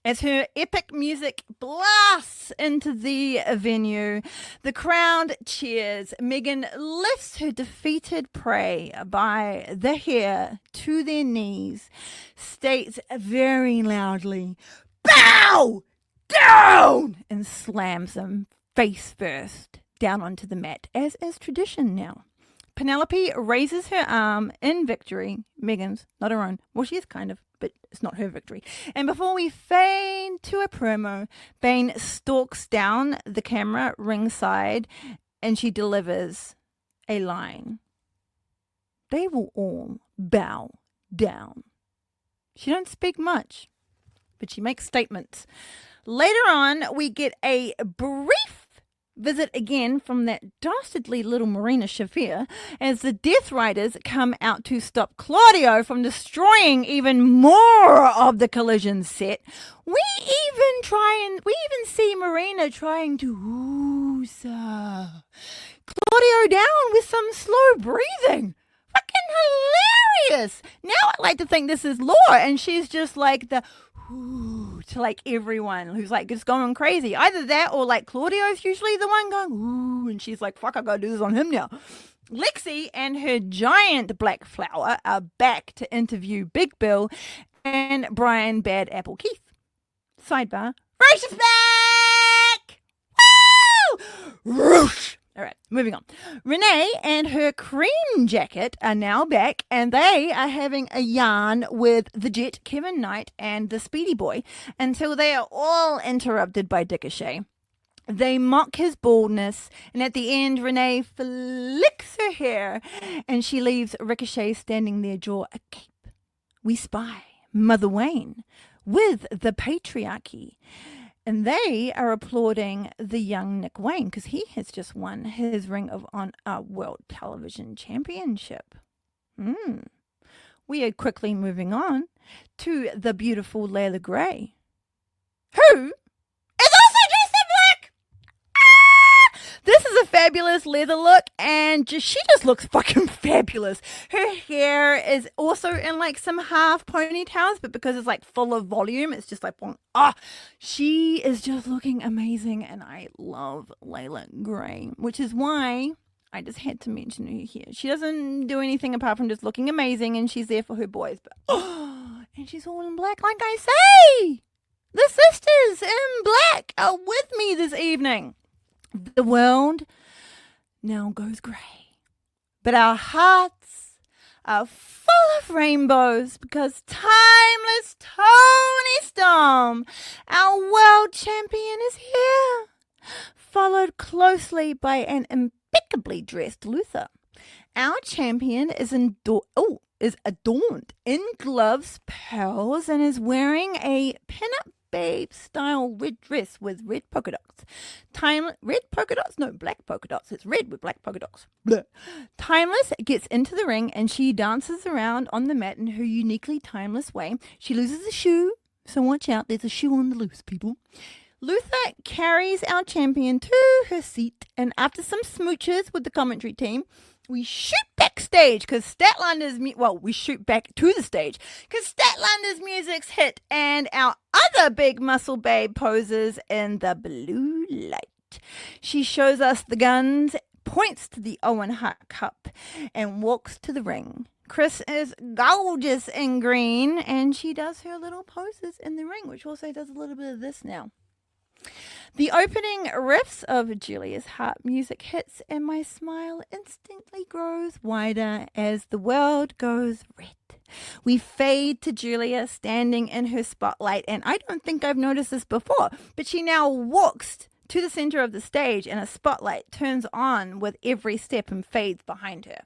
As her epic music blasts into the venue, the crowd cheers. Megan lifts her defeated prey by the hair to their knees, states very loudly, "Bow down!" and slams them face first down onto the mat, as is tradition now. Penelope raises her arm in victory. Megan's, not her own. Well, she is kind of, but it's not her victory. And before we fade to a promo, Bane stalks down the camera ringside and she delivers a line. They will all bow down. She don't speak much, but she makes statements. Later on, we get a brief visit again from that dastardly little Marina Shafir as the Death Riders come out to stop Claudio from destroying even more of the collision set. We even see Marina trying to woosa Claudio down with some slow breathing. Fucking hilarious. Now I like to think this is Laura and she's just like the to everyone who's just going crazy. Either that or Claudio's usually the one going ooh, and she's like, fuck, I gotta do this on him now. Lexi and her giant black flower are back to interview Big Bill and Brian Bad Apple Keith. Sidebar, Race is back! Woo! Roosh! All right, moving on. Renee and her cream jacket are now back, and they are having a yarn with the Jet, Kevin Knight, and the Speedy Boy until they are all interrupted by Ricochet. They mock his baldness, and at the end, Renee flicks her hair, and she leaves Ricochet standing there, jaw agape. We spy Mother Wayne with the patriarchy. And they are applauding the young Nick Wayne because he has just won his Ring of Honor World Television Championship. We are quickly moving on to the beautiful Layla Gray, who is also dressed in black. This is a fabulous leather look, and she just looks fucking fabulous. Her hair is also in some half ponytails, but because it's full of volume, it's just she is just looking amazing, and I love Layla Gray, which is why I just had to mention her here. She doesn't do anything apart from just looking amazing, and she's there for her boys, but and she's all in black, like I say. The sisters in black are with me this evening. The world now goes grey, but our hearts are full of rainbows because timeless Tony Storm, our world champion, is here, followed closely by an impeccably dressed Luther. Our champion is adorned in gloves, pearls, and is wearing a pin-up babe style red dress with red polka dots. Red polka dots? No, black polka dots. It's red with black polka dots. Blech. Timeless gets into the ring and she dances around on the mat in her uniquely timeless way. She loses a shoe, so watch out. There's a shoe on the loose, people. Luther carries our champion to her seat, and after some smooches with the commentary team, we shoot backstage because we shoot back to the stage because Statlander's music's hit and our other big muscle babe poses in the blue light. She shows us the guns, points to the Owen Hart Cup, and walks to the ring. Chris is gorgeous in green, and she does her little poses in the ring, which also does a little bit of this now. The opening riffs of Julia's harp music hits, and my smile instantly grows wider as the world goes red. We fade to Julia standing in her spotlight, and I don't think I've noticed this before, but she now walks to the center of the stage, and a spotlight turns on with every step and fades behind her.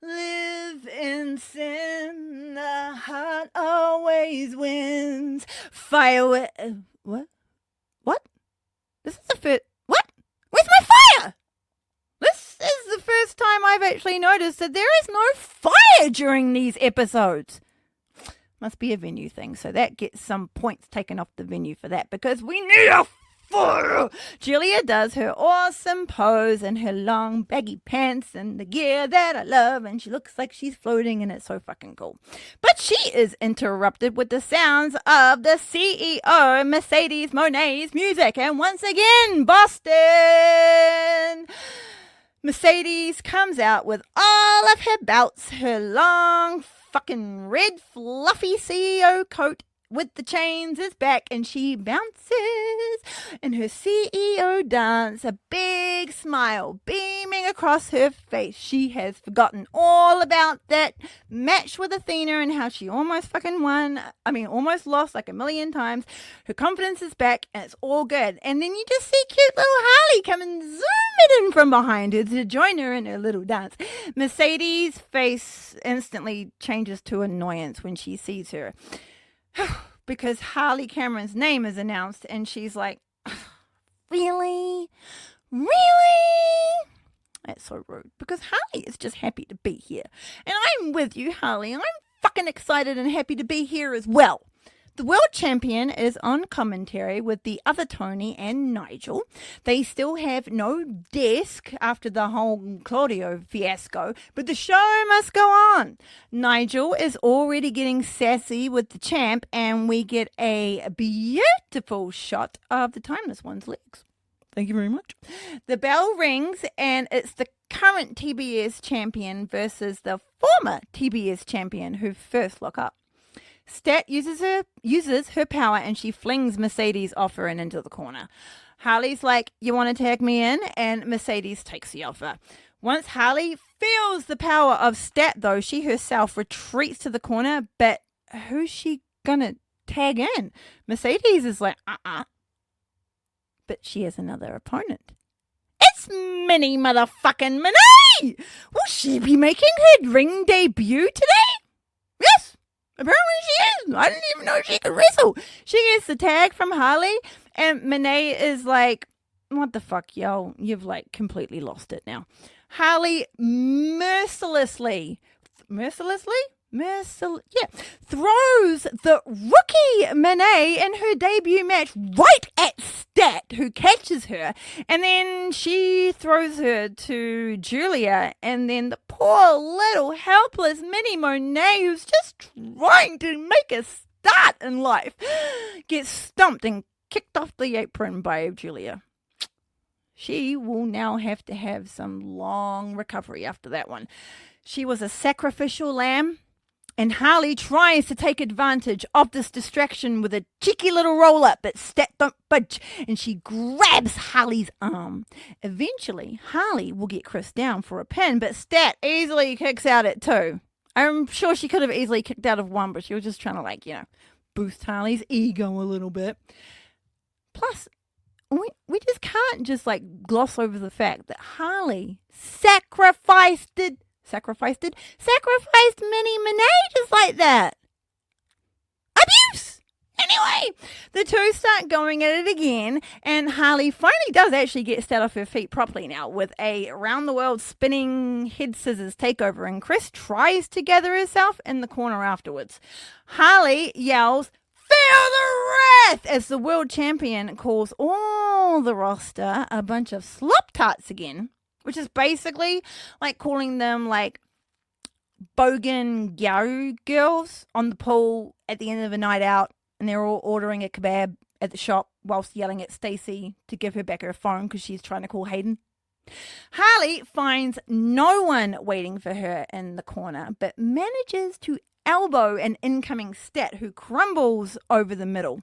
Live in sin, the heart always wins. Fire. What? This is the first. What? Where's my fire? This is the first time I've actually noticed that there is no fire during these episodes. Must be a venue thing, so that gets some points taken off the venue for that because we need a fire. Julia does her awesome pose in her long baggy pants and the gear that I love, and she looks like she's floating, and it's so fucking cool. But she is interrupted with the sounds of the CEO Mercedes Monet's music, and once again, Boston. Mercedes comes out with all of her belts, her long fucking red fluffy CEO coat with the chains is back, and she bounces in her CEO dance, a big smile beaming across her face. She has forgotten all about that match with Athena and how she almost almost lost like a million times. Her confidence is back, and it's all good. And then you just see cute little Harley come and zoom in from behind her to join her in her little dance. Mercedes' face instantly changes to annoyance when she sees her. Because Harley Cameron's name is announced, and she's like, really? That's so rude, because Harley is just happy to be here. And I'm with you, Harley. I'm fucking excited and happy to be here as well. The world champion is on commentary with the other Tony and Nigel. They still have no desk after the whole Claudio fiasco, but the show must go on. Nigel is already getting sassy with the champ, and we get a beautiful shot of the Timeless One's legs. Thank you very much. The bell rings, and it's the current TBS champion versus the former TBS champion who first lock up. Stat uses her power, and she flings Mercedes off her and into the corner. Harley's like, you want to tag me in? And Mercedes takes the offer. Once Harley feels the power of Stat, though, she herself retreats to the corner, but who's she gonna tag in? Mercedes is like, But she has another opponent. It's Minnie motherfucking Minnie! Will she be making her ring debut today? Yes! Apparently she is. I didn't even know she could wrestle. She gets the tag from Harley, and Monet is like, what the fuck, yo? You've like completely lost it now. Harley mercilessly throws the rookie Monet in her debut match right at Stat, who catches her, and then she throws her to Julia, and then the poor little helpless Minnie Monet, who's just trying to make a start in life, gets stumped and kicked off the apron by Julia. She will now have to have some long recovery after that one. She was a sacrificial lamb, and Harley tries to take advantage of this distraction with a cheeky little roll-up, but Stat don't budge, and she grabs Harley's arm. Eventually, Harley will get Chris down for a pin, but Stat easily kicks out at 2. I'm sure she could have easily kicked out of 1, but she was just trying to, boost Harley's ego a little bit. Plus, we just can't can't just like gloss over the fact that Harley sacrificed Minnie Minaj just like that. Abuse! Anyway, the two start going at it again, and Harley finally does actually get Stat off her feet properly now with a round-the-world spinning head scissors takeover, and Chris tries to gather herself in the corner afterwards. Harley yells, "Feel the wrath!" as the world champion calls all the roster a bunch of slop tarts again, which is basically like calling them like bogan gyaru girls on the pool at the end of a night out, and they're all ordering a kebab at the shop whilst yelling at Stacey to give her back her phone because she's trying to call Hayden. Harley finds no one waiting for her in the corner, but manages to elbow an incoming Stat who crumbles over the middle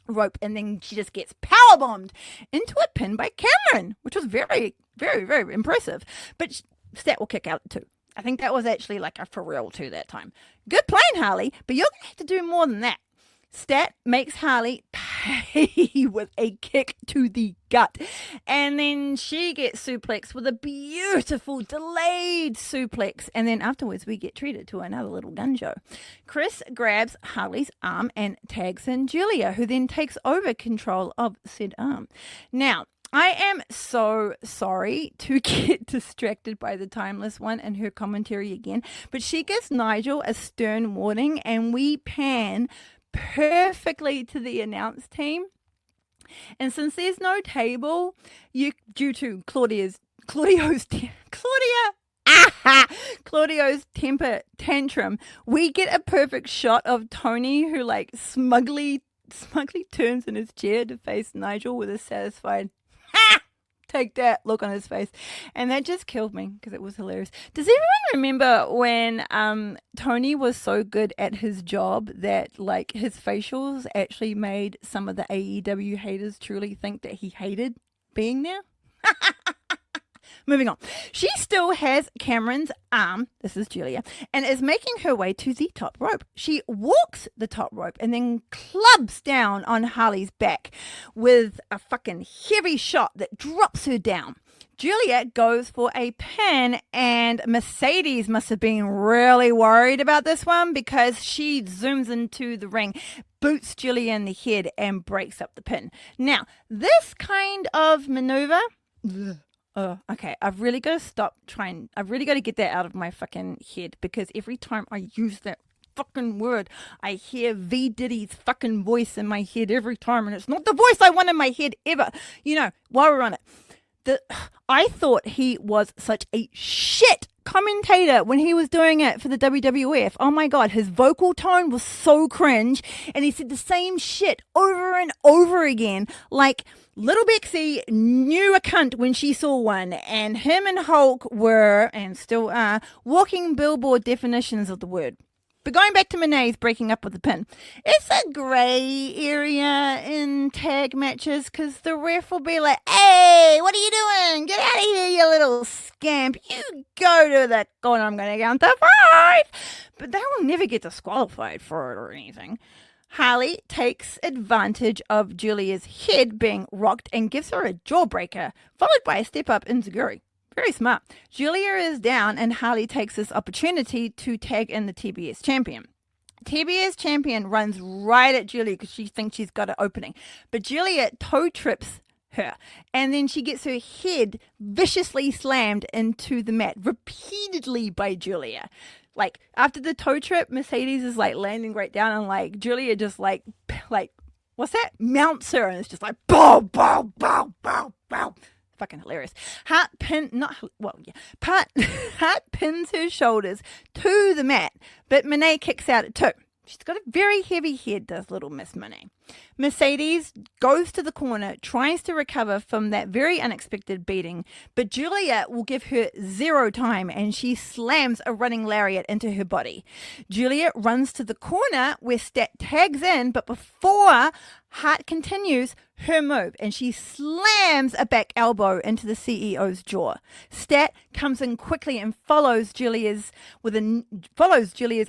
rope, and then she just gets powerbombed into a pin by Cameron, which was very, very, very impressive. But Stat will kick out too. I think that was actually like a for real too that time. Good playing, Harley, but you're going to have to do more than that. Stat makes Harley pay with a kick to the gut. And then she gets suplexed with a beautiful delayed suplex. And then afterwards we get treated to another little gun show. Chris grabs Harley's arm and tags in Julia, who then takes over control of said arm. Now, I am so sorry to get distracted by the Timeless One and her commentary again, but she gives Nigel a stern warning, and we pan perfectly to the announce team. And since there's no table, due to Claudio's temper tantrum, we get a perfect shot of Tony, who like smugly turns in his chair to face Nigel with a satisfied take that look on his face, and that just killed me because it was hilarious. Does everyone remember when Tony was so good at his job that like his facials actually made some of the AEW haters truly think that he hated being there? Moving on. She still has Cameron's arm, this is Julia, and is making her way to the top rope. She walks the top rope and then clubs down on Harley's back with a fucking heavy shot that drops her down. Julia goes for a pin, and Mercedes must have been really worried about this one because she zooms into the ring, boots Julia in the head, and breaks up the pin. Now, this kind of maneuver... okay, I've really got to stop trying. I've really got to get that out of my fucking head, because every time I use that fucking word, I hear V Diddy's fucking voice in my head every time, and it's not the voice I want in my head ever. You know, while we're on it, I thought he was such a shit commentator when he was doing it for the WWF. Oh my god, his vocal tone was so cringe, and he said the same shit over and over again, like Little Bexy knew a cunt when she saw one, and him and Hulk were, and still are, walking billboard definitions of the word. But going back to Moné's breaking up with the pin, it's a grey area in tag matches, because the ref will be like, "Hey, what are you doing? Get out of here, you little scamp. You go to the corner, I'm going to count to 5. But they will never get disqualified for it or anything. Harley takes advantage of Julia's head being rocked and gives her a jawbreaker, followed by a step-up enziguri. Very smart. Julia is down, and Harley takes this opportunity to tag in the TBS champion. TBS champion runs right at Julia because she thinks she's got an opening. But Julia toe trips her, and then she gets her head viciously slammed into the mat repeatedly by Julia. Like, after the toe trip, Mercedes is like landing right down, and like Julia just like what's that? Mounts her, and it's just like bow, bow, bow, bow, bow. Fucking hilarious. Hart pins her shoulders to the mat, but Moné kicks out at 2. She's got a very heavy head, does little Miss Moné. Mercedes goes to the corner, tries to recover from that very unexpected beating, but Julia will give her 0 time, and she slams a running lariat into her body. Julia runs to the corner where Stat tags in, but before Hart continues her move, and she slams a back elbow into the CEO's jaw. Stat comes in quickly and follows Julia's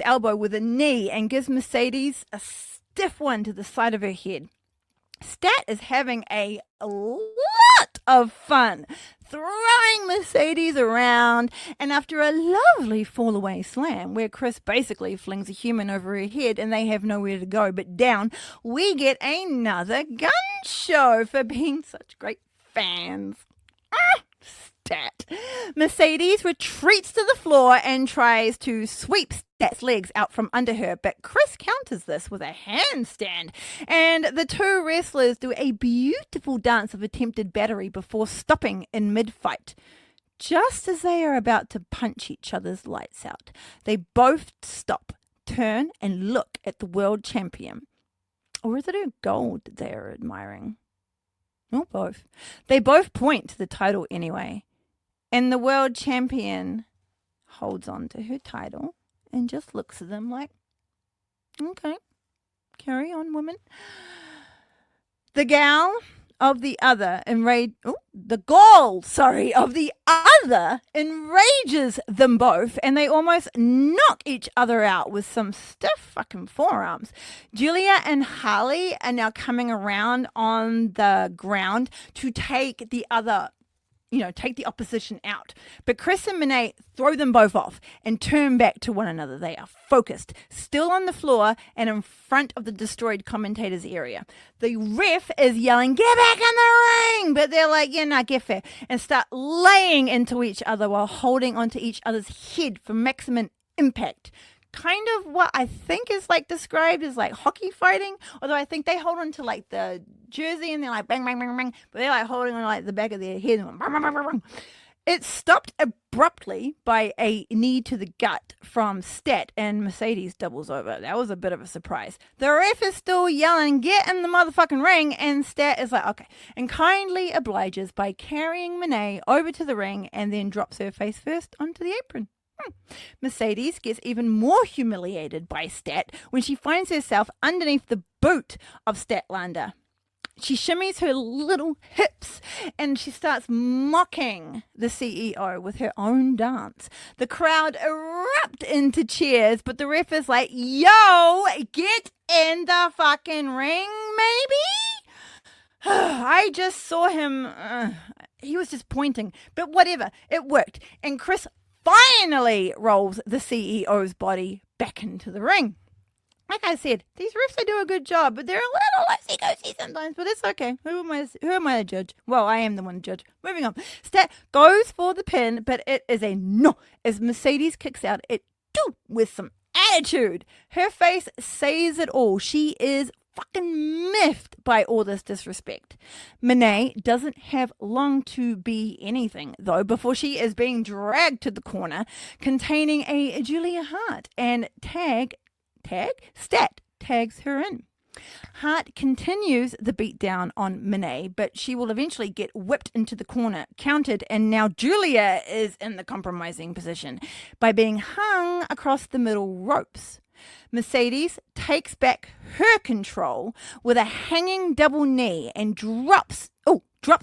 elbow with a knee, and gives Mercedes a stiff one to the side of her head. Stat is having a lot of fun, throwing Mercedes around, and after a lovely fall-away slam where Chris basically flings a human over her head and they have nowhere to go but down, we get another gun show for being such great fans. Stat. Mercedes retreats to the floor and tries to sweep Stat's legs out from under her, but Chris counters this with a handstand, and the two wrestlers do a beautiful dance of attempted battery before stopping in mid-fight. Just as they are about to punch each other's lights out, they both stop, turn, and look at the world champion. Or is it her gold they are admiring? Or both. They both point to the title anyway. And the world champion holds on to her title and just looks at them like, okay, carry on, woman. The gall of the other enrages them both, and they almost knock each other out with some stiff fucking forearms. Julia and Harley are now coming around on the ground to take the opposition out. But Chris and Monet throw them both off and turn back to one another. They are focused, still on the floor and in front of the destroyed commentator's area. The ref is yelling, "Get back in the ring!" But they're like, "Yeah, nah, get fair," and start laying into each other while holding onto each other's head for maximum impact. Kind of what I think is like described as like hockey fighting, although I think they hold on to like the jersey and they're like bang, bang, bang, bang, but they're like holding on like the back of their head. And bang, bang, bang, bang. It stopped abruptly by a knee to the gut from Stat, and Mercedes doubles over. That was a bit of a surprise. The ref is still yelling, "Get in the motherfucking ring," and Stat is like, okay, and kindly obliges by carrying Monet over to the ring and then drops her face first onto the apron. Mercedes gets even more humiliated by Stat when she finds herself underneath the boot of Statlander. She shimmies her little hips and she starts mocking the CEO with her own dance. The crowd erupt into cheers, but the ref is like, "Yo, get in the fucking ring, maybe?" I just saw him. He was just pointing, but whatever. It worked. And Chris finally rolls the CEO's body back into the ring. Like I said, these refs do a good job, but they're a little loosey-goosey sometimes, but it's okay. Who am I to judge? Well, I am the one to judge. Moving on. Stat goes for the pin, but it is a no, as Mercedes kicks out at 2 with some attitude. Her face says it all. She is fucking miffed by all this disrespect. Monet doesn't have long to be anything, though, before she is being dragged to the corner containing a Julia Hart, and Stat tags her in. Hart continues the beatdown on Monet, but she will eventually get whipped into the corner, counted, and now Julia is in the compromising position by being hung across the middle ropes. Mercedes takes back her control with a hanging double knee and drops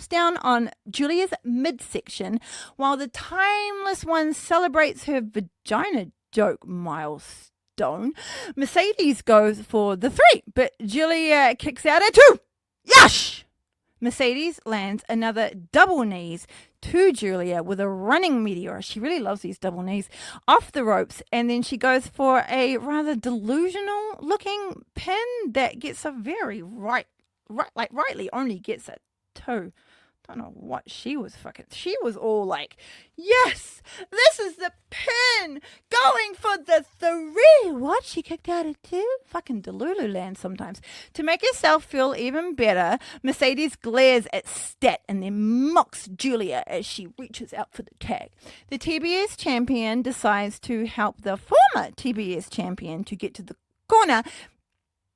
down on Julia's midsection while the Timeless One celebrates her vagina joke milestone. Mercedes goes for the 3, but Julia kicks out at 2. Yush! Mercedes lands another double knees to Julia with a running meteor. She really loves these double knees off the ropes, and then she goes for a rather delusional looking pin that gets a very rightly only gets a 2. Don't know what she was all like, "Yes, this is the pin, going for the 3. What? She kicked out at 2? Fucking Delulu land sometimes. To make herself feel even better, Mercedes glares at Stat and then mocks Julia as she reaches out for the tag. The TBS champion decides to help the former TBS champion to get to the corner,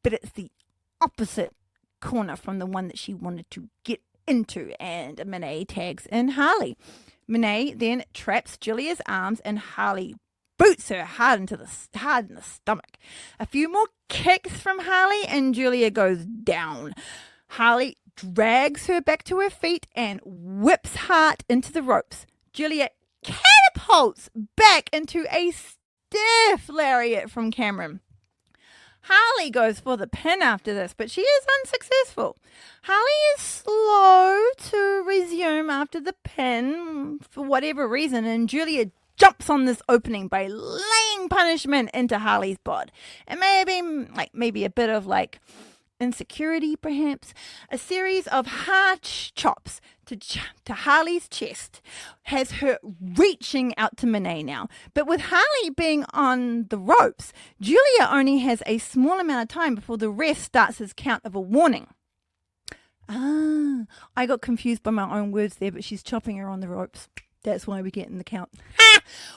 but it's the opposite corner from the one that she wanted to get into, and Monet tags in Harley. Monet then traps Julia's arms and Harley boots her hard in the stomach. A few more kicks from Harley and Julia goes down. Harley drags her back to her feet and whips Hart into the ropes. Julia catapults back into a stiff lariat from Cameron. Harley goes for the pin after this, but she is unsuccessful. Harley is slow to resume after the pin for whatever reason, and Julia jumps on this opening by laying punishment into Harley's bod. And maybe a bit of insecurity, perhaps. A series of harsh chops to Harley's chest has her reaching out to Monet now. But with Harley being on the ropes, Julia only has a small amount of time before the ref starts his count of a warning. I got confused by my own words there, but she's chopping her on the ropes. That's why we're getting the count.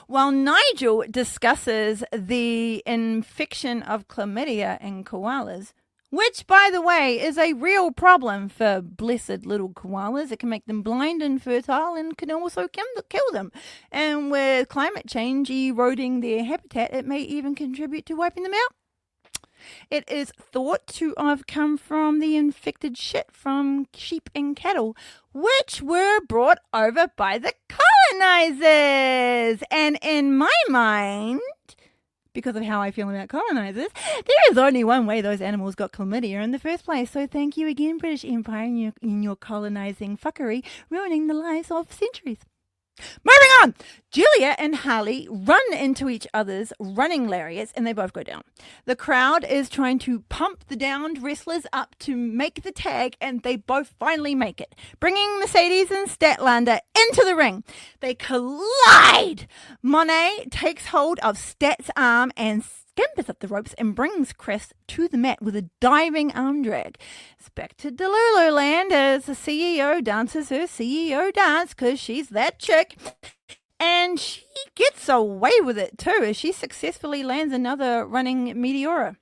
While Nigel discusses the infection of chlamydia in koalas, which, by the way, is a real problem for blessed little koalas. It can make them blind, infertile, and can also kill them. And with climate change eroding their habitat, it may even contribute to wiping them out. It is thought to have come from the infected shit from sheep and cattle, which were brought over by the colonizers. And in my mind, because of how I feel about colonizers, there is only one way those animals got chlamydia in the first place. So thank you again, British Empire, in your colonizing fuckery, ruining the lives of centuries. Moving on! Julia and Harley run into each other's running lariats and they both go down. The crowd is trying to pump the downed wrestlers up to make the tag, and they both finally make it, bringing Mercedes and Statlander into the ring. They collide! Monet takes hold of Stat's arm and scampers up the ropes and brings Chris to the mat with a diving arm drag. It's back to Delulu land as the CEO dances her CEO dance because she's that chick. And she gets away with it too as she successfully lands another running Meteora.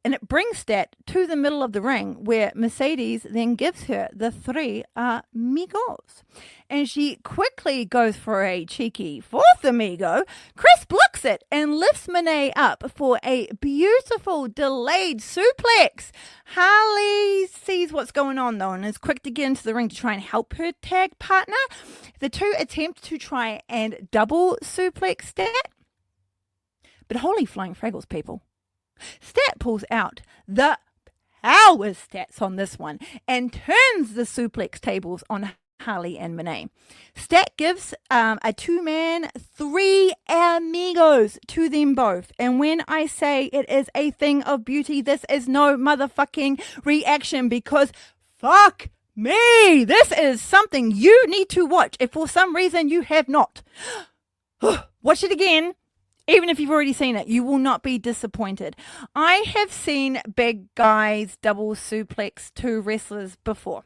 And it brings Stat to the middle of the ring where Mercedes then gives her the 3 amigos. And she quickly goes for a cheeky 4th amigo. Chris blocks it and lifts Monet up for a beautiful delayed suplex. Harley sees what's going on though and is quick to get into the ring to try and help her tag partner. The two attempt to try and double suplex Stat. But holy flying fraggles, people. Stat pulls out the power stats on this one and turns the suplex tables on Harley and Monet. Stat gives a 2-man 3 amigos to them both. And when I say it is a thing of beauty, this is no motherfucking reaction, because fuck me, this is something you need to watch if for some reason you have not. Watch it again. Even if you've already seen it, you will not be disappointed. I have seen big guys double suplex 2 wrestlers before,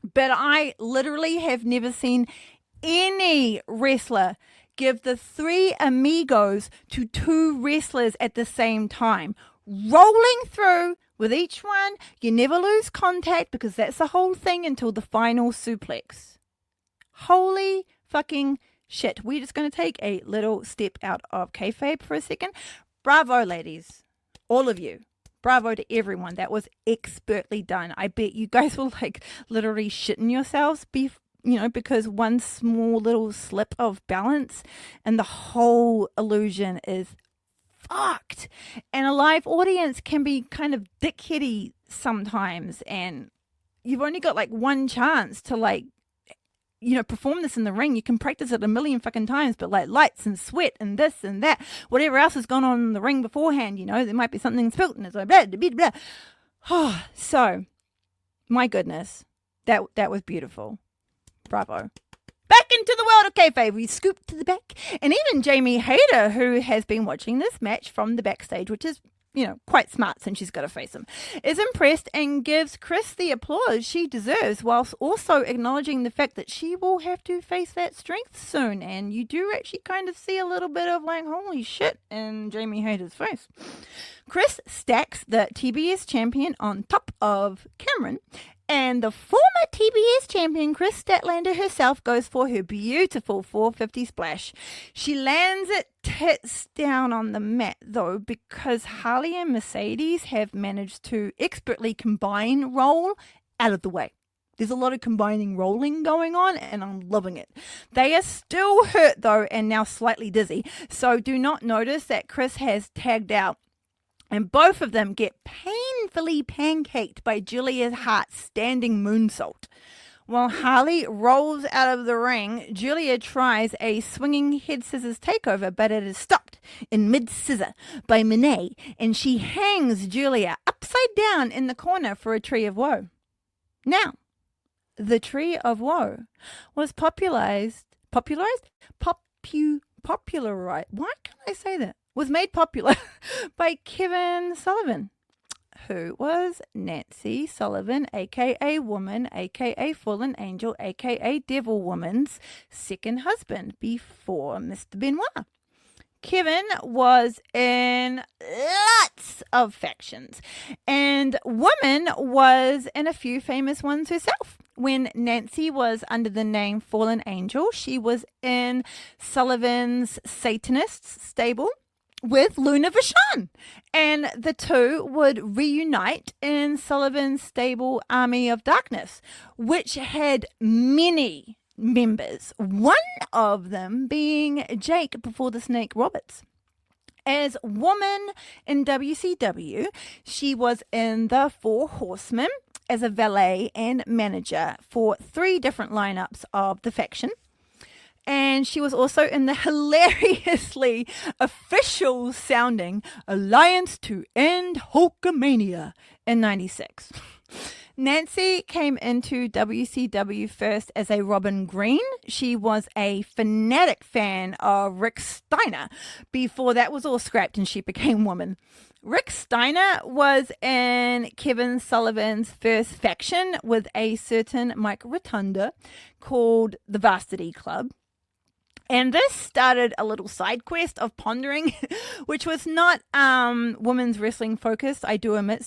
but I literally have never seen any wrestler give the 3 amigos to 2 wrestlers at the same time, rolling through with each one. You never lose contact because that's the whole thing until the final suplex. Holy fucking shit. We're just going to take a little step out of kayfabe for a second. Bravo, ladies. All of you. Bravo to everyone. That was expertly done. I bet you guys were literally shitting yourselves because one small little slip of balance and the whole illusion is fucked. And a live audience can be kind of dickheady sometimes, and you've only got one chance to perform this in the ring. You can practice it a million fucking times, but lights and sweat and this and that, whatever else has gone on in the ring beforehand, there might be something spilt and it's like blah, blah, blah. Oh, so, my goodness, that was beautiful. Bravo. Back into the world of kayfabe, we scooped to the back, and even Jamie Hayter, who has been watching this match from the backstage, which is quite smart since she's got to face him, is impressed and gives Chris the applause she deserves, whilst also acknowledging the fact that she will have to face that strength soon. And you do actually kind of see a little bit of holy shit in Jamie Hayter's face. Chris stacks the TBS champion on top of Cameron, and the former TBS champion, Chris Statlander herself, goes for her beautiful 450 splash. She lands it tits down on the mat, though, because Harley and Mercedes have managed to expertly combine roll out of the way. There's a lot of combining rolling going on, and I'm loving it. They are still hurt, though, and now slightly dizzy, so do not notice that Chris has tagged out. And both of them get painfully pancaked by Julia Hart's standing moonsault. While Harley rolls out of the ring, Julia tries a swinging head scissors takeover, but it is stopped in mid-scissor by Monet, and she hangs Julia upside down in the corner for a tree of woe. Now, the tree of woe was popularized. Why can't I say that? Was made popular by Kevin Sullivan, who was Nancy Sullivan, a.k.a. Woman, a.k.a. Fallen Angel, a.k.a. Devil Woman's second husband before Mr. Benoit. Kevin was in lots of factions, and Woman was in a few famous ones herself. When Nancy was under the name Fallen Angel, she was in Sullivan's Satanists stable with Luna Vachon, and the two would reunite in Sullivan's stable Army of Darkness, which had many members, one of them being Jake before the Snake Roberts. As Woman in WCW, she was in the Four Horsemen as a valet and manager for 3 different lineups of the faction. And she was also in the hilariously official sounding Alliance to End Hulkamania in 96. Nancy came into WCW first as a Robin Green. She was a fanatic fan of Rick Steiner before that was all scrapped and she became Woman. Rick Steiner was in Kevin Sullivan's first faction with a certain Mike Rotunda called the Varsity Club. And this started a little side quest of pondering, which was not women's wrestling focused, I do admit,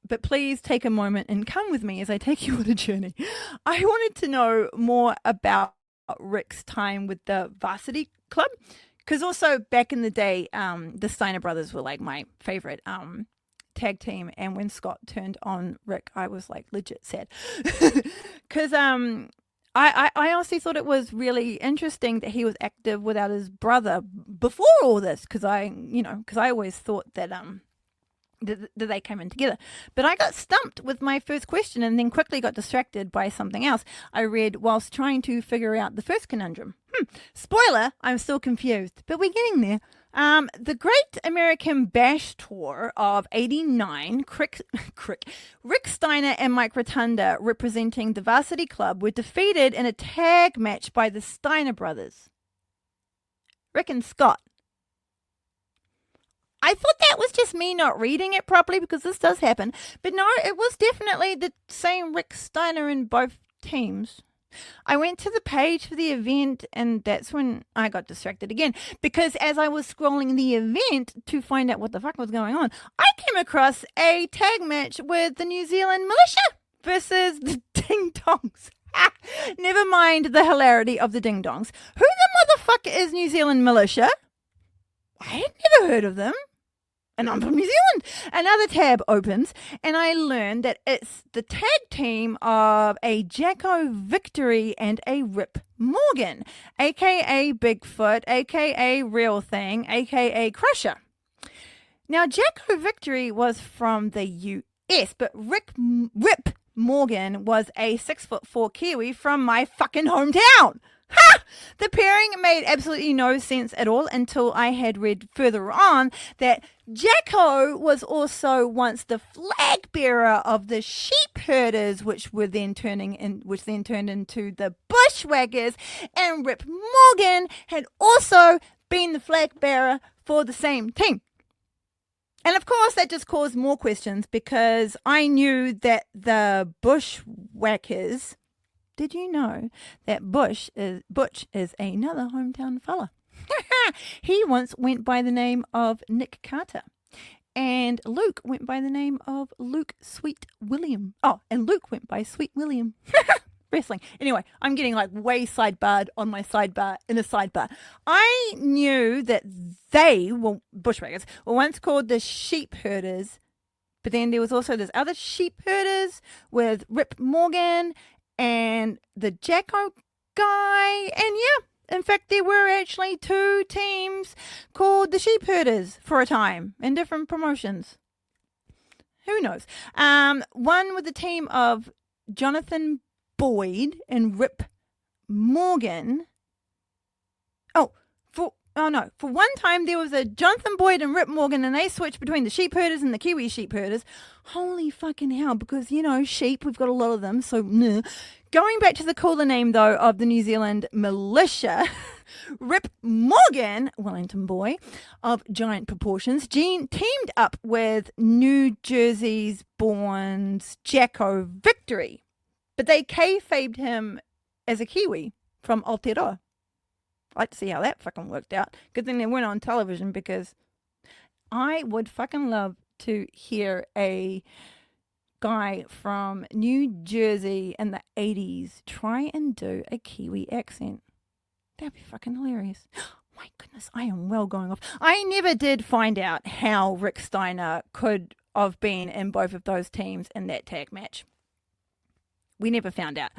but please take a moment and come with me as I take you on a journey. I wanted to know more about Rick's time with the Varsity Club, because also back in the day, the Steiner brothers were like my favorite tag team, and when Scott turned on Rick, I was like legit sad. Because I honestly thought it was really interesting that he was active without his brother before all this, because I always thought that that they came in together. But I got stumped with my first question and then quickly got distracted by something else I read whilst trying to figure out the first conundrum. Spoiler, I'm still confused, but we're getting there. The Great American Bash Tour of 89, Rick Steiner and Mike Rotunda, representing the Varsity Club, were defeated in a tag match by the Steiner brothers, Rick and Scott. I thought that was just me not reading it properly, because this does happen. But no, it was definitely the same Rick Steiner in both teams. I went to the page for the event, and that's when I got distracted again, because as I was scrolling the event to find out what the fuck was going on, I came across a tag match with the New Zealand Militia versus the Ding Dongs. Never mind the hilarity of the Ding Dongs. Who the motherfucker is New Zealand Militia? I had never heard of them. And I'm from New Zealand. Another tab opens, and I learned that it's the tag team of a Jacko Victory and a Rip Morgan, a.k.a. Bigfoot, a.k.a. Real Thing, a.k.a. Crusher. Now, Jacko Victory was from the U.S., but Rip Morgan was a 6'4" Kiwi from my fucking hometown. Ha! The pairing made absolutely no sense at all until I had read further on that Jacko was also once the flag bearer of the sheep herders, which then turned into the bushwhackers, and Rip Morgan had also been the flag bearer for the same team. And of course, that just caused more questions, because I knew that the bushwhackers. Did you know that Butch is another hometown fella? He once went by the name of Nick Carter. And Luke went by the name of Luke Sweet William. Oh, and Luke went by Sweet William. Wrestling. Anyway, I'm getting like way sidebarred on my sidebar in a sidebar. I knew that bushwhackers, were once called the sheep herders. But then there was also this other sheep herders with Rip Morgan and the Jacko guy, and yeah, in fact, there were actually 2 teams called the Sheep Herders for a time in different promotions. Who knows? One with the team of Jonathan Boyd and Rip Morgan. For one time there was a Jonathan Boyd and Rip Morgan, and they switched between the sheep herders and the Kiwi sheep herders. Holy fucking hell, because, sheep, we've got a lot of them, so nah. Going back to the cooler name, though, of the New Zealand militia, Rip Morgan, Wellington boy, of giant proportions, teamed up with New Jersey's born Jacko Victory, but they kayfabed him as a Kiwi from Aotearoa. I'd like to see how that fucking worked out. Good thing they weren't on television, because I would fucking love to hear a guy from New Jersey in the 80s try and do a Kiwi accent. That'd be fucking hilarious. My goodness, I am well going off. I never did find out how Rick Steiner could have been in both of those teams in that tag match. We never found out.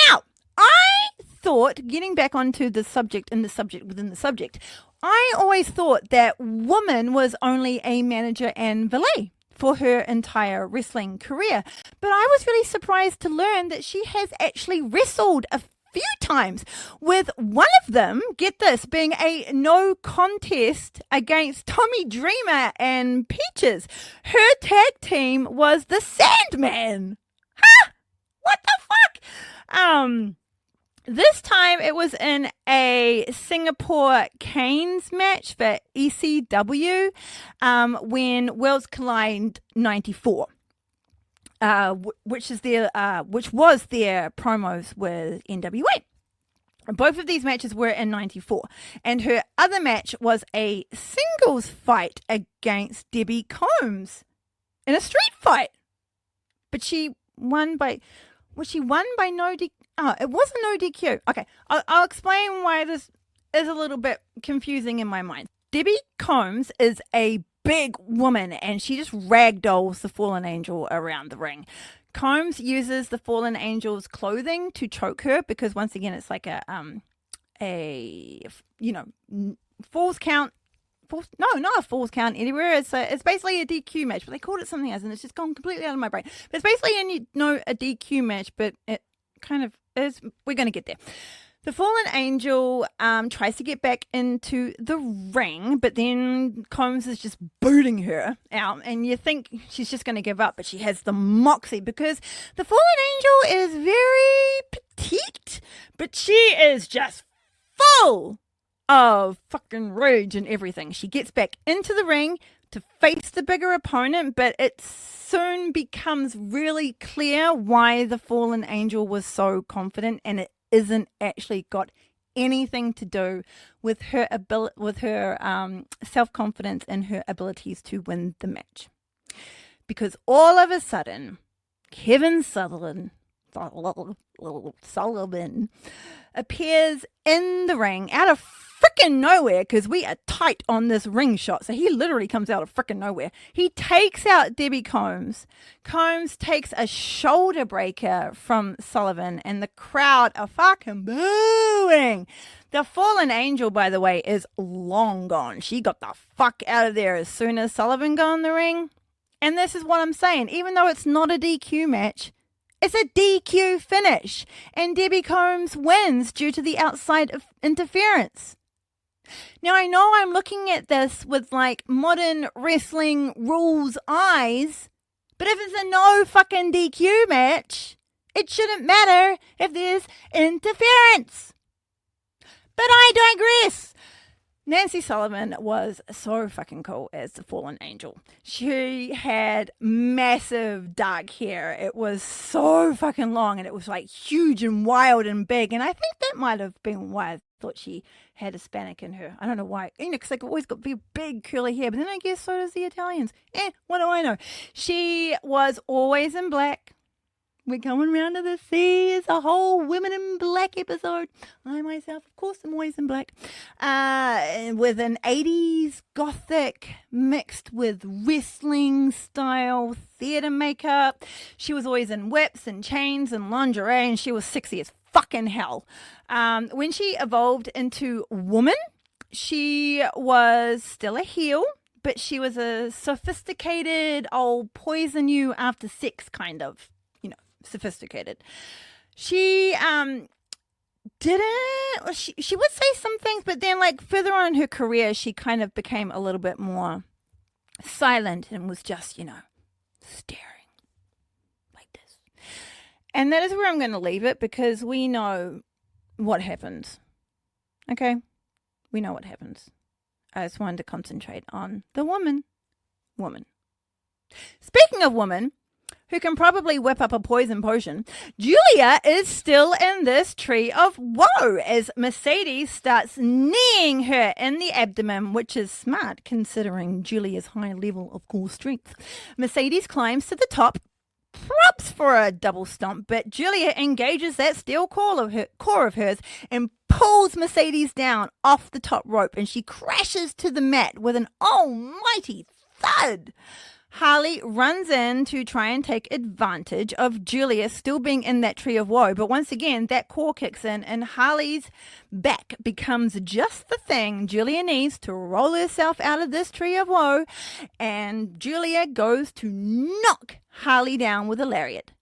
Now, I thought, getting back onto the subject and the subject within the subject, I always thought that woman was only a manager and valet for her entire wrestling career. But I was really surprised to learn that she has actually wrestled a few times, with one of them, get this, being a no contest against Tommy Dreamer and Peaches. Her tag team was the Sandman. Ha! What the fuck? This time it was in a Singapore Canes match for ECW when Worlds Collide 94, which was their promos with NWA. Both of these matches were in 94. And her other match was a singles fight against Debbie Combs in a street fight. But she won by... Was she won by no DQ? Oh, it wasn't no DQ. Okay, I'll explain why this is a little bit confusing in my mind. Debbie Combs is a big woman, and she just ragdolls the Fallen Angel around the ring. Combs uses the Fallen Angel's clothing to choke her, because once again, it's like a falls count. Not a falls count anywhere. It's basically a DQ match, but they called it something else, and it's just gone completely out of my brain. But it's basically a DQ match, but it kind of is. We're going to get there. The Fallen Angel tries to get back into the ring, but then Combs is just booting her out, and you think she's just going to give up, but she has the moxie, because the Fallen Angel is very petite, but she is just full of fucking rage and everything. She gets back into the ring to face the bigger opponent, but it soon becomes really clear why the Fallen Angel was so confident, and it isn't actually got anything to do with her self-confidence and her abilities to win the match. Because all of a sudden, Kevin Sullivan appears in the ring out of frickin' nowhere, because we are tight on this ring shot. So he literally comes out of frickin' nowhere. He takes out Debbie Combs. Combs takes a shoulder breaker from Sullivan, and the crowd are fucking booing. The Fallen Angel, by the way, is long gone. She got the fuck out of there as soon as Sullivan got in the ring. And this is what I'm saying. Even though it's not a DQ match, it's a DQ finish, and Debbie Combs wins due to the outside of interference. Now, I know I'm looking at this with like modern wrestling rules eyes, but if it's a no fucking DQ match, it shouldn't matter if there's interference. But I digress. Nancy Sullivan was so fucking cool as the Fallen Angel. She had massive dark hair. It was so fucking long, and it was like huge and wild and big. And I think that might have been why I thought she had Hispanic in her. I don't know why. Because they've always got very big curly hair. But then I guess so does the Italians. What do I know? She was always in black. We're coming round to the sea. It's a whole women in black episode. I myself, of course, am always in black. With an 80s gothic mixed with wrestling style theater makeup. She was always in whips and chains and lingerie, and she was sexy as fucking hell. When she evolved into woman, she was still a heel, but she was a sophisticated, I'll poison you after sex kind of. Sophisticated. She didn't. She would say some things, but then like further on in her career, she kind of became a little bit more silent and was just, staring like this. And that is where I'm going to leave it, because we know what happens. Okay? We know what happens. I just wanted to concentrate on the woman. Speaking of women who can probably whip up a poison potion, Julia is still in this tree of woe as Mercedes starts kneeing her in the abdomen, which is smart considering Julia's high level of core strength. Mercedes climbs to the top, props for a double stomp, but Julia engages that steel core of hers and pulls Mercedes down off the top rope, and she crashes to the mat with an almighty thud. Harley runs in to try and take advantage of Julia still being in that tree of woe, but once again that core kicks in and Harley's back becomes just the thing Julia needs to roll herself out of this tree of woe, and Julia goes to knock Harley down with a lariat.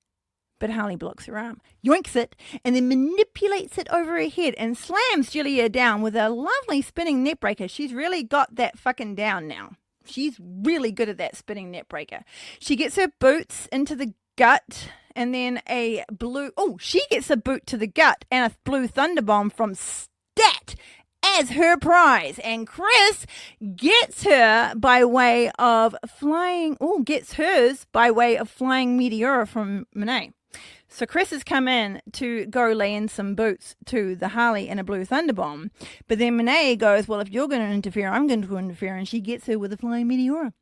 But Harley blocks her arm, yoinks it, and then manipulates it over her head and slams Julia down with a lovely spinning neck breaker. She's really got that fucking down now. She's really good at that spinning net breaker. She gets her boots into the gut and then she gets a boot to the gut and a blue thunder bomb from Stat as her prize. And Chris gets hers by way of flying Meteora from Monet. So Chris has come in to go lay in some boots to the Harley and a blue thunderbomb. But then Monet goes, well, if you're going to interfere, I'm going to interfere. And she gets her with a flying Meteora.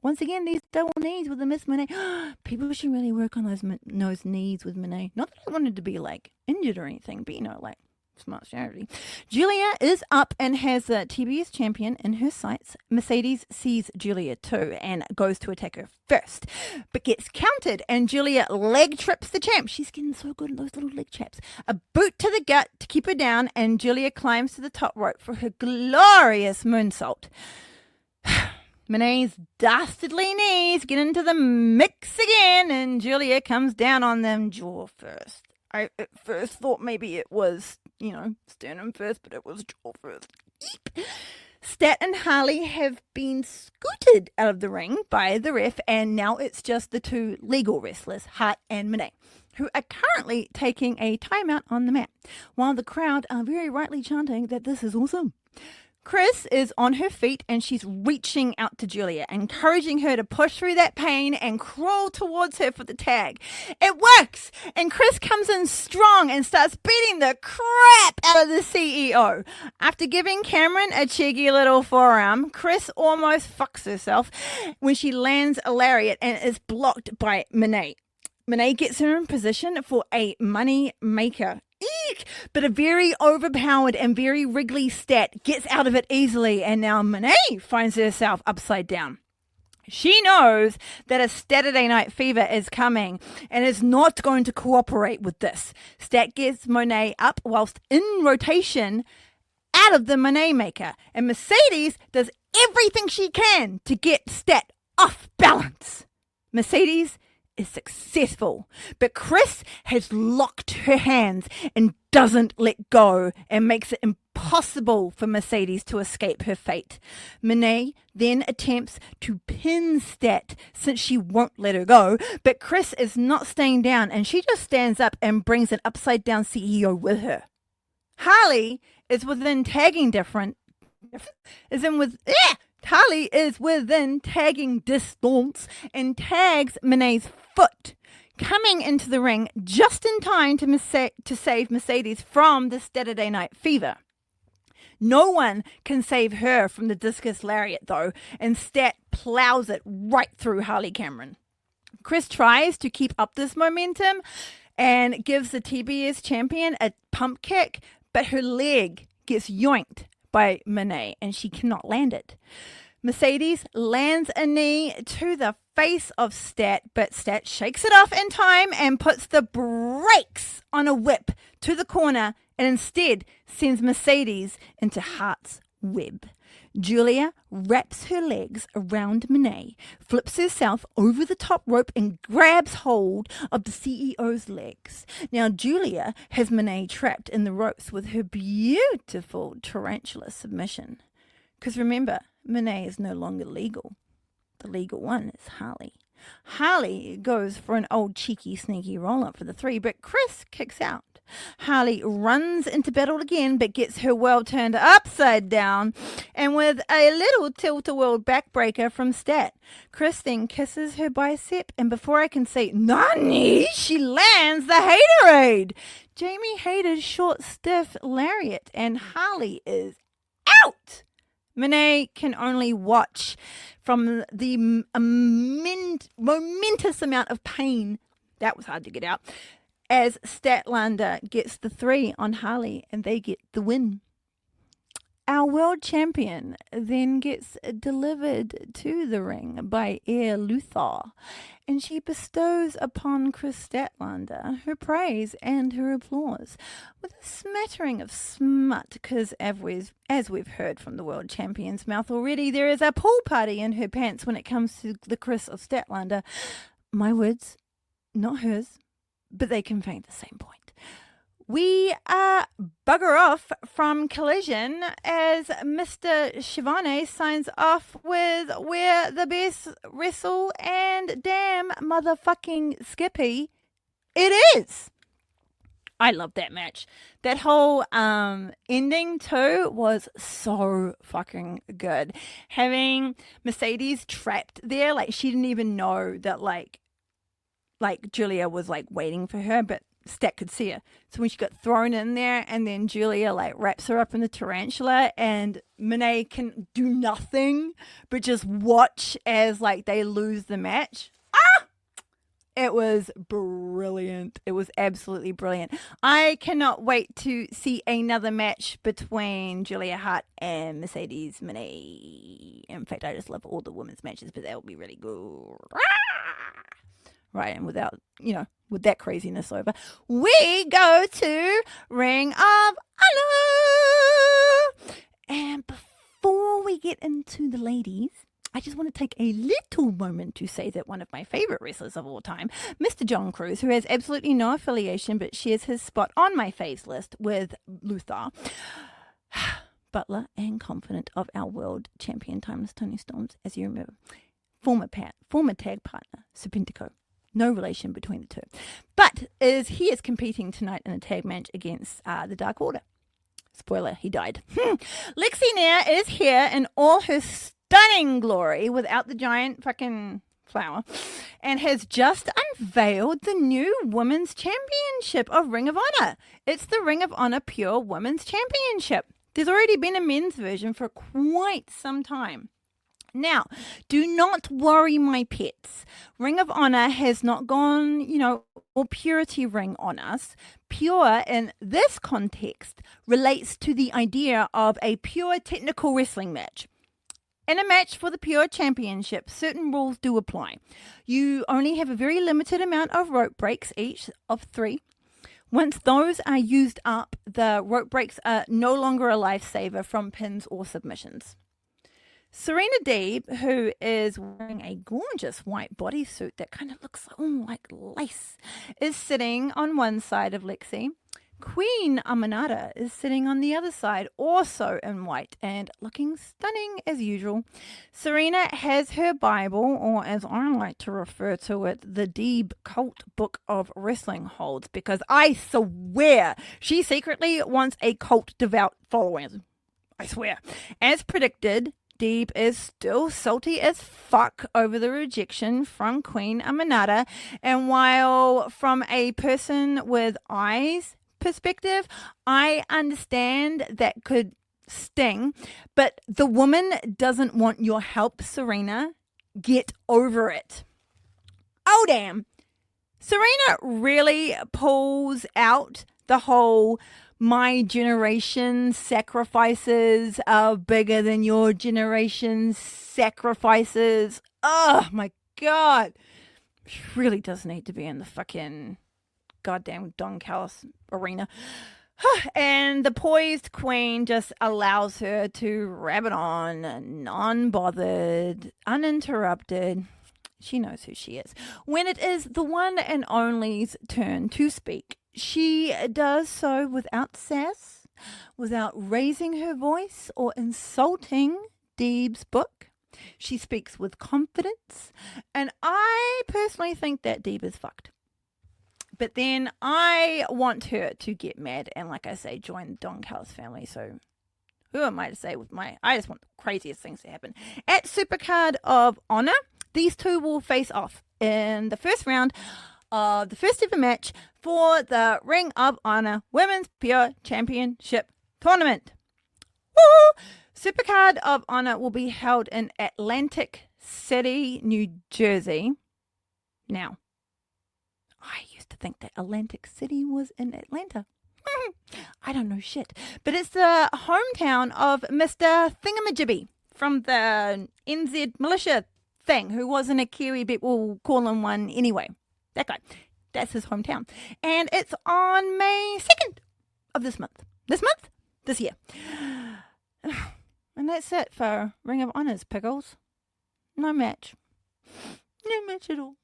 Once again, these double knees with the Miss Monet. People should really work on those knees with Monet. Not that I wanted to be like injured or anything, but smart strategy. Julia is up and has the TBS champion in her sights. Mercedes sees Julia too and goes to attack her first, but gets countered and Julia leg trips the champ. She's getting so good at those little leg traps. A boot to the gut to keep her down, and Julia climbs to the top rope for her glorious moonsault. Monet's dastardly knees get into the mix again, and Julia comes down on them jaw first. I at first thought maybe it was, sternum first, but it was jaw first. Eep. Stat and Harley have been scooted out of the ring by the ref, and now it's just the two legal wrestlers, Hart and Monet, who are currently taking a timeout on the mat, while the crowd are very rightly chanting that this is awesome. Chris is on her feet and she's reaching out to Julia, encouraging her to push through that pain and crawl towards her for the tag. It works! And Chris comes in strong and starts beating the crap out of the CEO. After giving Cameron a cheeky little forearm, Chris almost fucks herself when she lands a lariat and is blocked by Monet. Monet gets her in position for a money maker. Eek! But a very overpowered and very wriggly Stat gets out of it easily, and now Monet finds herself upside down. She knows that a Saturday Night Fever is coming and is not going to cooperate with this. Stat gets Monet up whilst in rotation out of the Monet maker, and Mercedes does everything she can to get Stat off balance. Mercedes is successful, but Chris has locked her hands and doesn't let go and makes it impossible for Mercedes to escape her fate. Monet then attempts to pin Stat since she won't let her go, but Chris is not staying down and she just stands up and brings an upside down CEO with her. Harley is within tagging Harley is within tagging distance and tags Monet's foot, coming into the ring just in time to save Mercedes from the Saturday Night Fever. No one can save her from the discus lariat though, and Stat plows it right through Harley Cameron. Chris tries to keep up this momentum and gives the TBS champion a pump kick, but her leg gets yoinked by Monet and she cannot land it. Mercedes lands a knee to the face of Stat, but Stat shakes it off in time and puts the brakes on a whip to the corner and instead sends Mercedes into Hart's web. Julia wraps her legs around Monet, flips herself over the top rope and grabs hold of the CEO's legs. Now Julia has Monet trapped in the ropes with her beautiful tarantula submission. Because remember, Monet is no longer legal. The legal one is Harley. Harley goes for an old cheeky sneaky roll-up for the 3, but Chris kicks out. Harley runs into battle again, but gets her world turned upside down, and with a little tilt-a-whirl backbreaker from Stat. Chris then kisses her bicep, and before I can say "Nani," she lands the Haterade. Jamie Hayter's short, stiff lariat, and Harley is out. Monet can only watch from the momentous amount of pain, that was hard to get out, as Statlander gets the 3 on Harley and they get the win. Our world champion then gets delivered to the ring by Air Luthor, and she bestows upon Chris Statlander her praise and her applause, with a smattering of smut, because as we've heard from the world champion's mouth already, there is a pool party in her pants when it comes to the Chris of Statlander. My words, not hers, but they convey the same point. We bugger off from Collision as Mr. Shivane signs off with "We're the best wrestle," and damn motherfucking Skippy, it is. I love that match. That whole ending too was so fucking good. Having Mercedes trapped there, like she didn't even know that like Julia was like waiting for her, but Stat could see her. So when she got thrown in there, and then Julia like wraps her up in the tarantula, and Monet can do nothing but just watch as like they lose the match. It was brilliant. It was absolutely brilliant. I cannot wait to see another match between Julia Hart and Mercedes Monet. In fact, I just love all the women's matches, but that will be really good. Right, and with that craziness over, we go to Ring of Honor. And before we get into the ladies, I just want to take a little moment to say that one of my favorite wrestlers of all time, Mr. John Cruz, who has absolutely no affiliation but shares his spot on my faves list with Luthor, butler and confidant of our world champion, Timeless Tony Storms, as you remember, former tag partner, Serpentico. No relation between the two. But he is competing tonight in a tag match against the Dark Order. Spoiler, he died. Lexi Nair is here in all her stunning glory without the giant fucking flower, and has just unveiled the new Women's Championship of Ring of Honor. It's the Ring of Honor Pure Women's Championship. There's already been a men's version for quite some time. Now, do not worry, my pets. Ring of Honor has not gone, all purity ring on us. Pure, in this context, relates to the idea of a pure technical wrestling match. In a match for the Pure Championship, certain rules do apply. You only have a very limited amount of rope breaks, each of 3. Once those are used up, the rope breaks are no longer a lifesaver from pins or submissions. Serena Deeb, who is wearing a gorgeous white bodysuit that kind of looks like lace, is sitting on one side of Lexi. Queen Aminata is sitting on the other side, also in white and looking stunning as usual. Serena has her Bible, or as I like to refer to it, the Deeb Cult Book of Wrestling holds, because I swear she secretly wants a cult devout following. I swear. As predicted, Deeb is still salty as fuck over the rejection from Queen Aminata, and while from a person with eyes perspective, I understand that could sting, but the woman doesn't want your help, Serena. Get over it. Oh, damn. Serena really pulls out the whole "my generation sacrifices are bigger than your generation's sacrifices." Oh, my God. She really does need to be in the fucking goddamn Don Callis arena. And the poised queen just allows her to rabbit on, non-bothered, uninterrupted. She knows who she is. When it is the one and only's turn to speak, she does so without sass, without raising her voice or insulting Deeb's book. She speaks with confidence, and I personally think that Deeb is fucked. But then I want her to get mad and, like I say, join the Don Callis family. So who am I to say I just want the craziest things to happen. At Supercard of Honor, these two will face off in the first round of the first ever match for the Ring of Honor Women's Pure Championship Tournament. Woo! Supercard of Honor will be held in Atlantic City, New Jersey. Now, I used to think that Atlantic City was in Atlanta. I don't know shit. But it's the hometown of Mr. Thingamajibby from the NZ militia thing, who wasn't a Kiwi, but we'll call him one anyway. That guy. That's his hometown. And it's on May 2nd of this month. This year. And that's it for Ring of Honors, Pickles. No match. No match at all.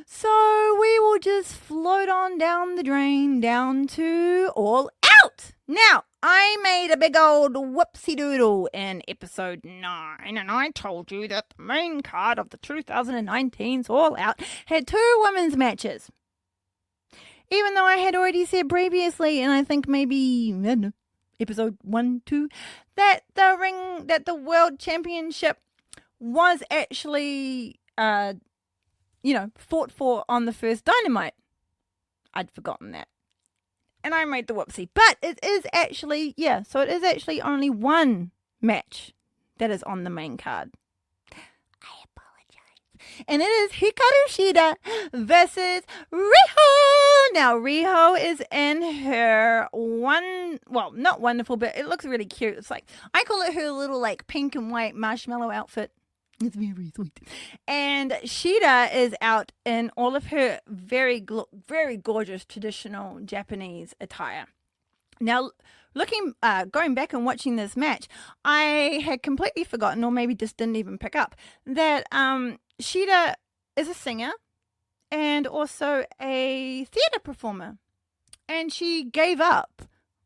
So we will just float on down the drain down to All Out. Now, I made a big old whoopsie doodle in episode 9, and I told you that the main card of the 2019's All Out had 2 women's matches. Even though I had already said previously, and I think maybe, I don't know, episode 1, 2, that the World Championship was actually, fought for on the first Dynamite. I'd forgotten that. And I made the whoopsie. But it is actually, so it is actually only one match that is on the main card. I apologize. And it is Hikaru Shida versus Riho. Now, Riho is in her not wonderful, but it looks really cute. It's like, I call it her little like pink and white marshmallow outfit. It's very sweet. And Shida is out in all of her very gorgeous traditional Japanese attire. Now, going back and watching this match, I had completely forgotten, or maybe just didn't even pick up, that Shida is a singer and also a theater performer. And she gave up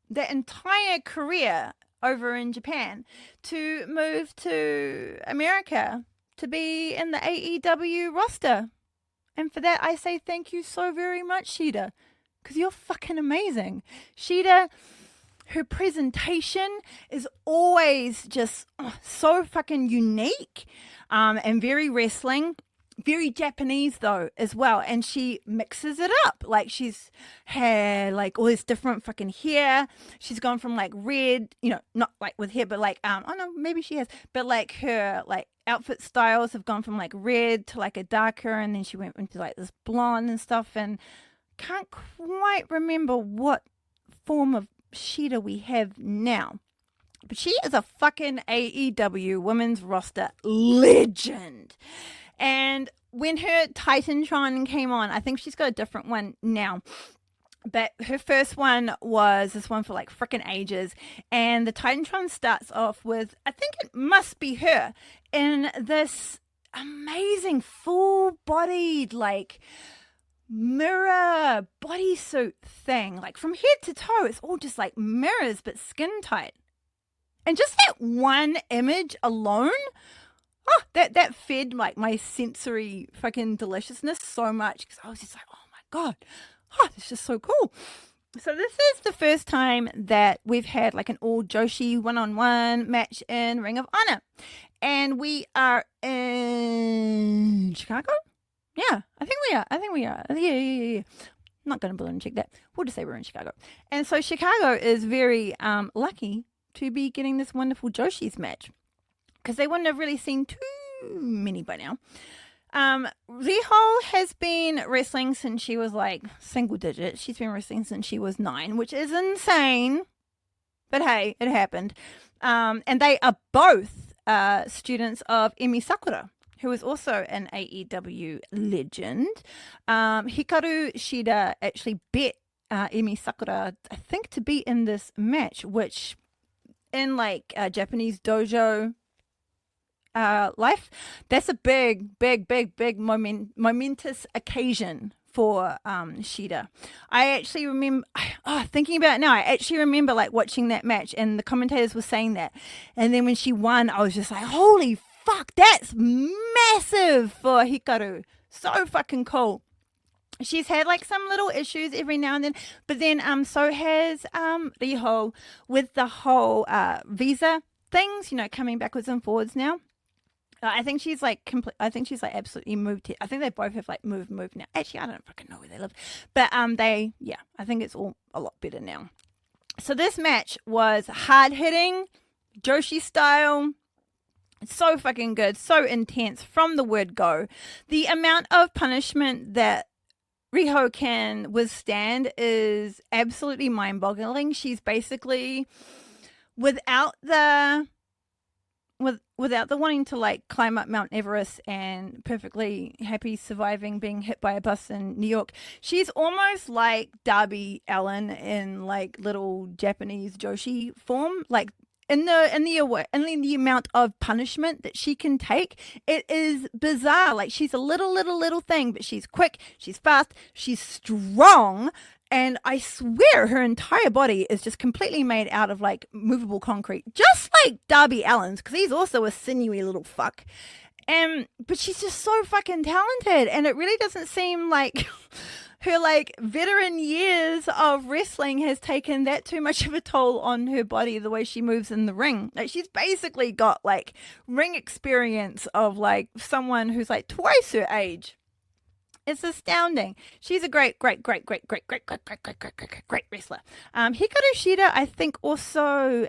the entire career over in Japan to move to America to be in the AEW roster. And for that, I say thank you so very much, Shida, because you're fucking amazing. Shida, her presentation is always just so fucking unique and very wrestling. Very Japanese though as well, and she mixes it up. Like she's had like all this different fucking hair. She's gone from like red, not like with hair, but like maybe she has, but like her like outfit styles have gone from like red to like a darker, and then she went into like this blonde and stuff, and can't quite remember what form of Shida we have now. But she is a fucking AEW women's roster legend. And when her Titantron came on, I think she's got a different one now. But her first one was this one for like frickin' ages. And the Titantron starts off with, I think it must be her, in this amazing full-bodied, like, mirror bodysuit thing. Like from head to toe, it's all just like mirrors, but skin tight. And just that one image alone, that fed like my sensory fucking deliciousness so much, because I was just like, oh my god, it's just so cool. So this is the first time that we've had like an all Joshi one-on-one match in Ring of Honor, and we are in Chicago. Yeah, I think we are. Yeah. I'm not gonna bother and check that. We'll just say we're in Chicago, and so Chicago is very lucky to be getting this wonderful Joshi's match, because they wouldn't have really seen too many by now. Riho has been wrestling since she was like single digits. She's been wrestling since she was 9, which is insane. But hey, it happened. And they are both students of Emi Sakura, who is also an AEW legend. Hikaru Shida actually bet Emi Sakura, I think, to be in this match, which in like Japanese dojo life, that's a big momentous occasion for Shida. I actually remember, thinking about it now, I actually remember like watching that match and the commentators were saying that. And then when she won, I was just like, holy fuck, that's massive for Hikaru. So fucking cool. She's had like some little issues every now and then, but then so has Riho with the whole visa things, coming backwards and forwards now. I think she's like absolutely moved here. I think they both have like moved now. Actually, I don't fucking know where they live, but I think it's all a lot better now. So this match was hard hitting, Joshi style. So fucking good, so intense from the word go. The amount of punishment that Riho can withstand is absolutely mind-boggling. She's basically without the wanting to like climb up Mount Everest and perfectly happy surviving being hit by a bus in New York. She's almost like Darby Allin in like little Japanese Joshi form, like in the amount of punishment that she can take. It is bizarre. Like she's a little thing, but she's quick, she's fast, she's strong, and I swear her entire body is just completely made out of like movable concrete, just like Darby Allin's, because he's also a sinewy little fuck. But she's just so fucking talented, and it really doesn't seem like her like veteran years of wrestling has taken that too much of a toll on her body, the way she moves in the ring. Like she's basically got like ring experience of like someone who's like twice her age. It's astounding. She's a great wrestler. Hikaru Shida, I think, also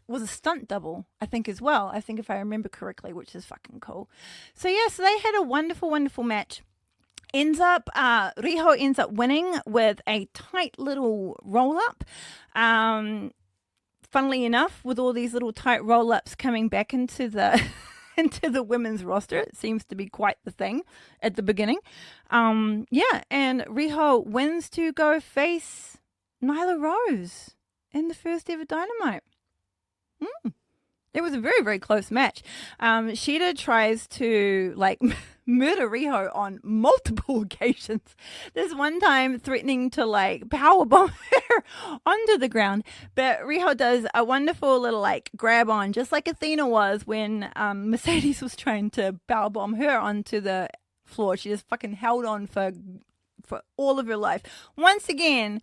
was a stunt double, I think, as well. I think if I remember correctly, which is fucking cool. So yeah, so they had a wonderful match. Riho ends up winning with a tight little roll-up. Funnily enough, with all these little tight roll-ups coming back into the into the women's roster, it seems to be quite the thing at the beginning. And Riho wins to go face Nyla Rose in the first ever Dynamite. It was a very close match. Shida tries to like murder Riho on multiple occasions. This one time threatening to like powerbomb her onto the ground. But Riho does a wonderful little like grab on, just like Athena was when Mercedes was trying to powerbomb her onto the floor. She just fucking held on for all of her life. Once again,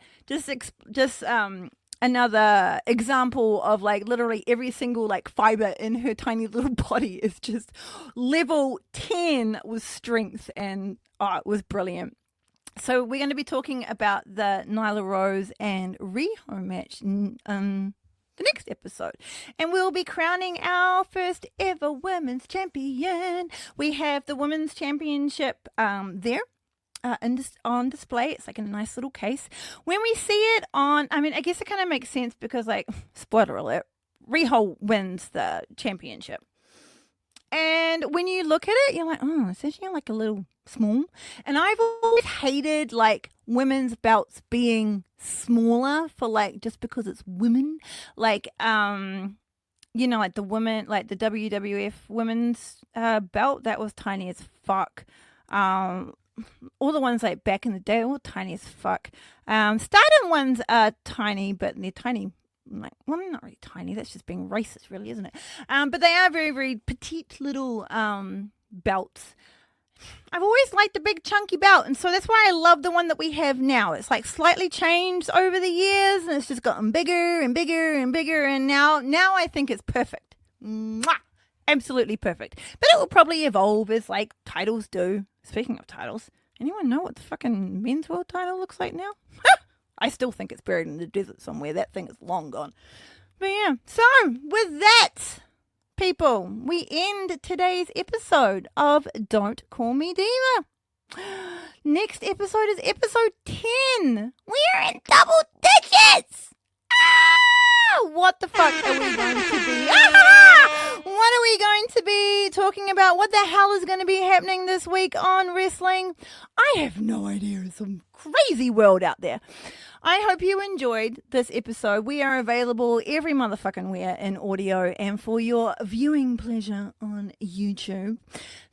another example of like literally every single like fiber in her tiny little body is just level 10 with strength, and it was brilliant. So we're going to be talking about the Nyla Rose and Riho match the next episode, and we'll be crowning our first ever women's champion. We have the women's championship there on display. It's like in a nice little case. When we see it I guess it kind of makes sense because, like, spoiler alert, Riho wins the championship. And when you look at it, you're like, oh, it's actually like a little small. And I've always hated like women's belts being smaller for like, just because it's women. Like, like the women, like the WWF women's belt, that was tiny as fuck. All the ones like back in the day, all tiny as fuck. Stardom ones are tiny, but they're tiny. Like, well, not really tiny. That's just being racist, really, isn't it? But they are very petite little belts. I've always liked the big chunky belt, and so that's why I love the one that we have now. It's like slightly changed over the years, and it's just gotten bigger and bigger and bigger, and now I think it's perfect. Mwah! Absolutely perfect. But it will probably evolve as like titles do. Speaking of titles, anyone know what the fucking men's world title looks like now? I still think it's buried in the desert somewhere. That thing is long gone. But yeah, so with that, people, we end today's episode of Don't Call Me Diva. Next episode is episode 10. We're in double digits. What the fuck are we going to be? What are we going to be talking about? What the hell is going to be happening this week on wrestling? I have no idea. Some crazy world out there. I hope you enjoyed this episode. We are available every motherfucking where in audio and for your viewing pleasure on YouTube.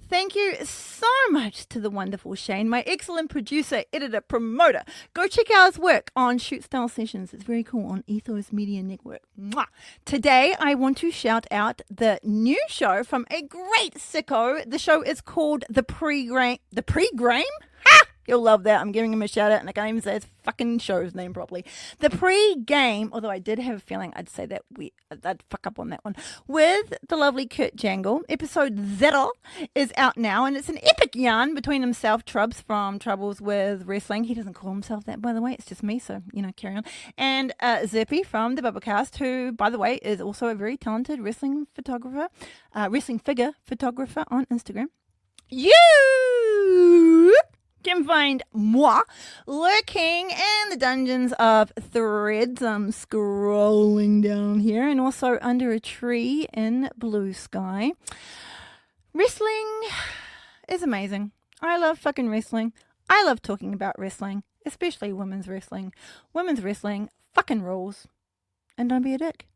Thank you so much to the wonderful Shane, my excellent producer, editor, promoter. Go check out his work on Shoot Style Sessions. It's very cool on Ethos Media Network. Mwah. Today, I want to shout out the new show from a great sicko. The show is called The Pre-Game. The Pre-Game? Ha! You'll love that. I'm giving him a shout out and I can't even say his fucking show's name properly. The Pre-Game, although I did have a feeling I'd say that I'd fuck up on that one, with the lovely Kurt Jangle. Episode 0 is out now and it's an epic yarn between himself, Trubs from Troubles with Wrestling. He doesn't call himself that, by the way. It's just me, so, carry on. And Zippy from the Bubblecast, who, by the way, is also a very talented wrestling photographer, wrestling figure photographer on Instagram. You can find moi lurking in the dungeons of Threads. I'm scrolling down here and also under a tree in blue sky. Wrestling is amazing. I love fucking wrestling. I love talking about wrestling, especially women's wrestling. Women's wrestling fucking rules. And don't be a dick.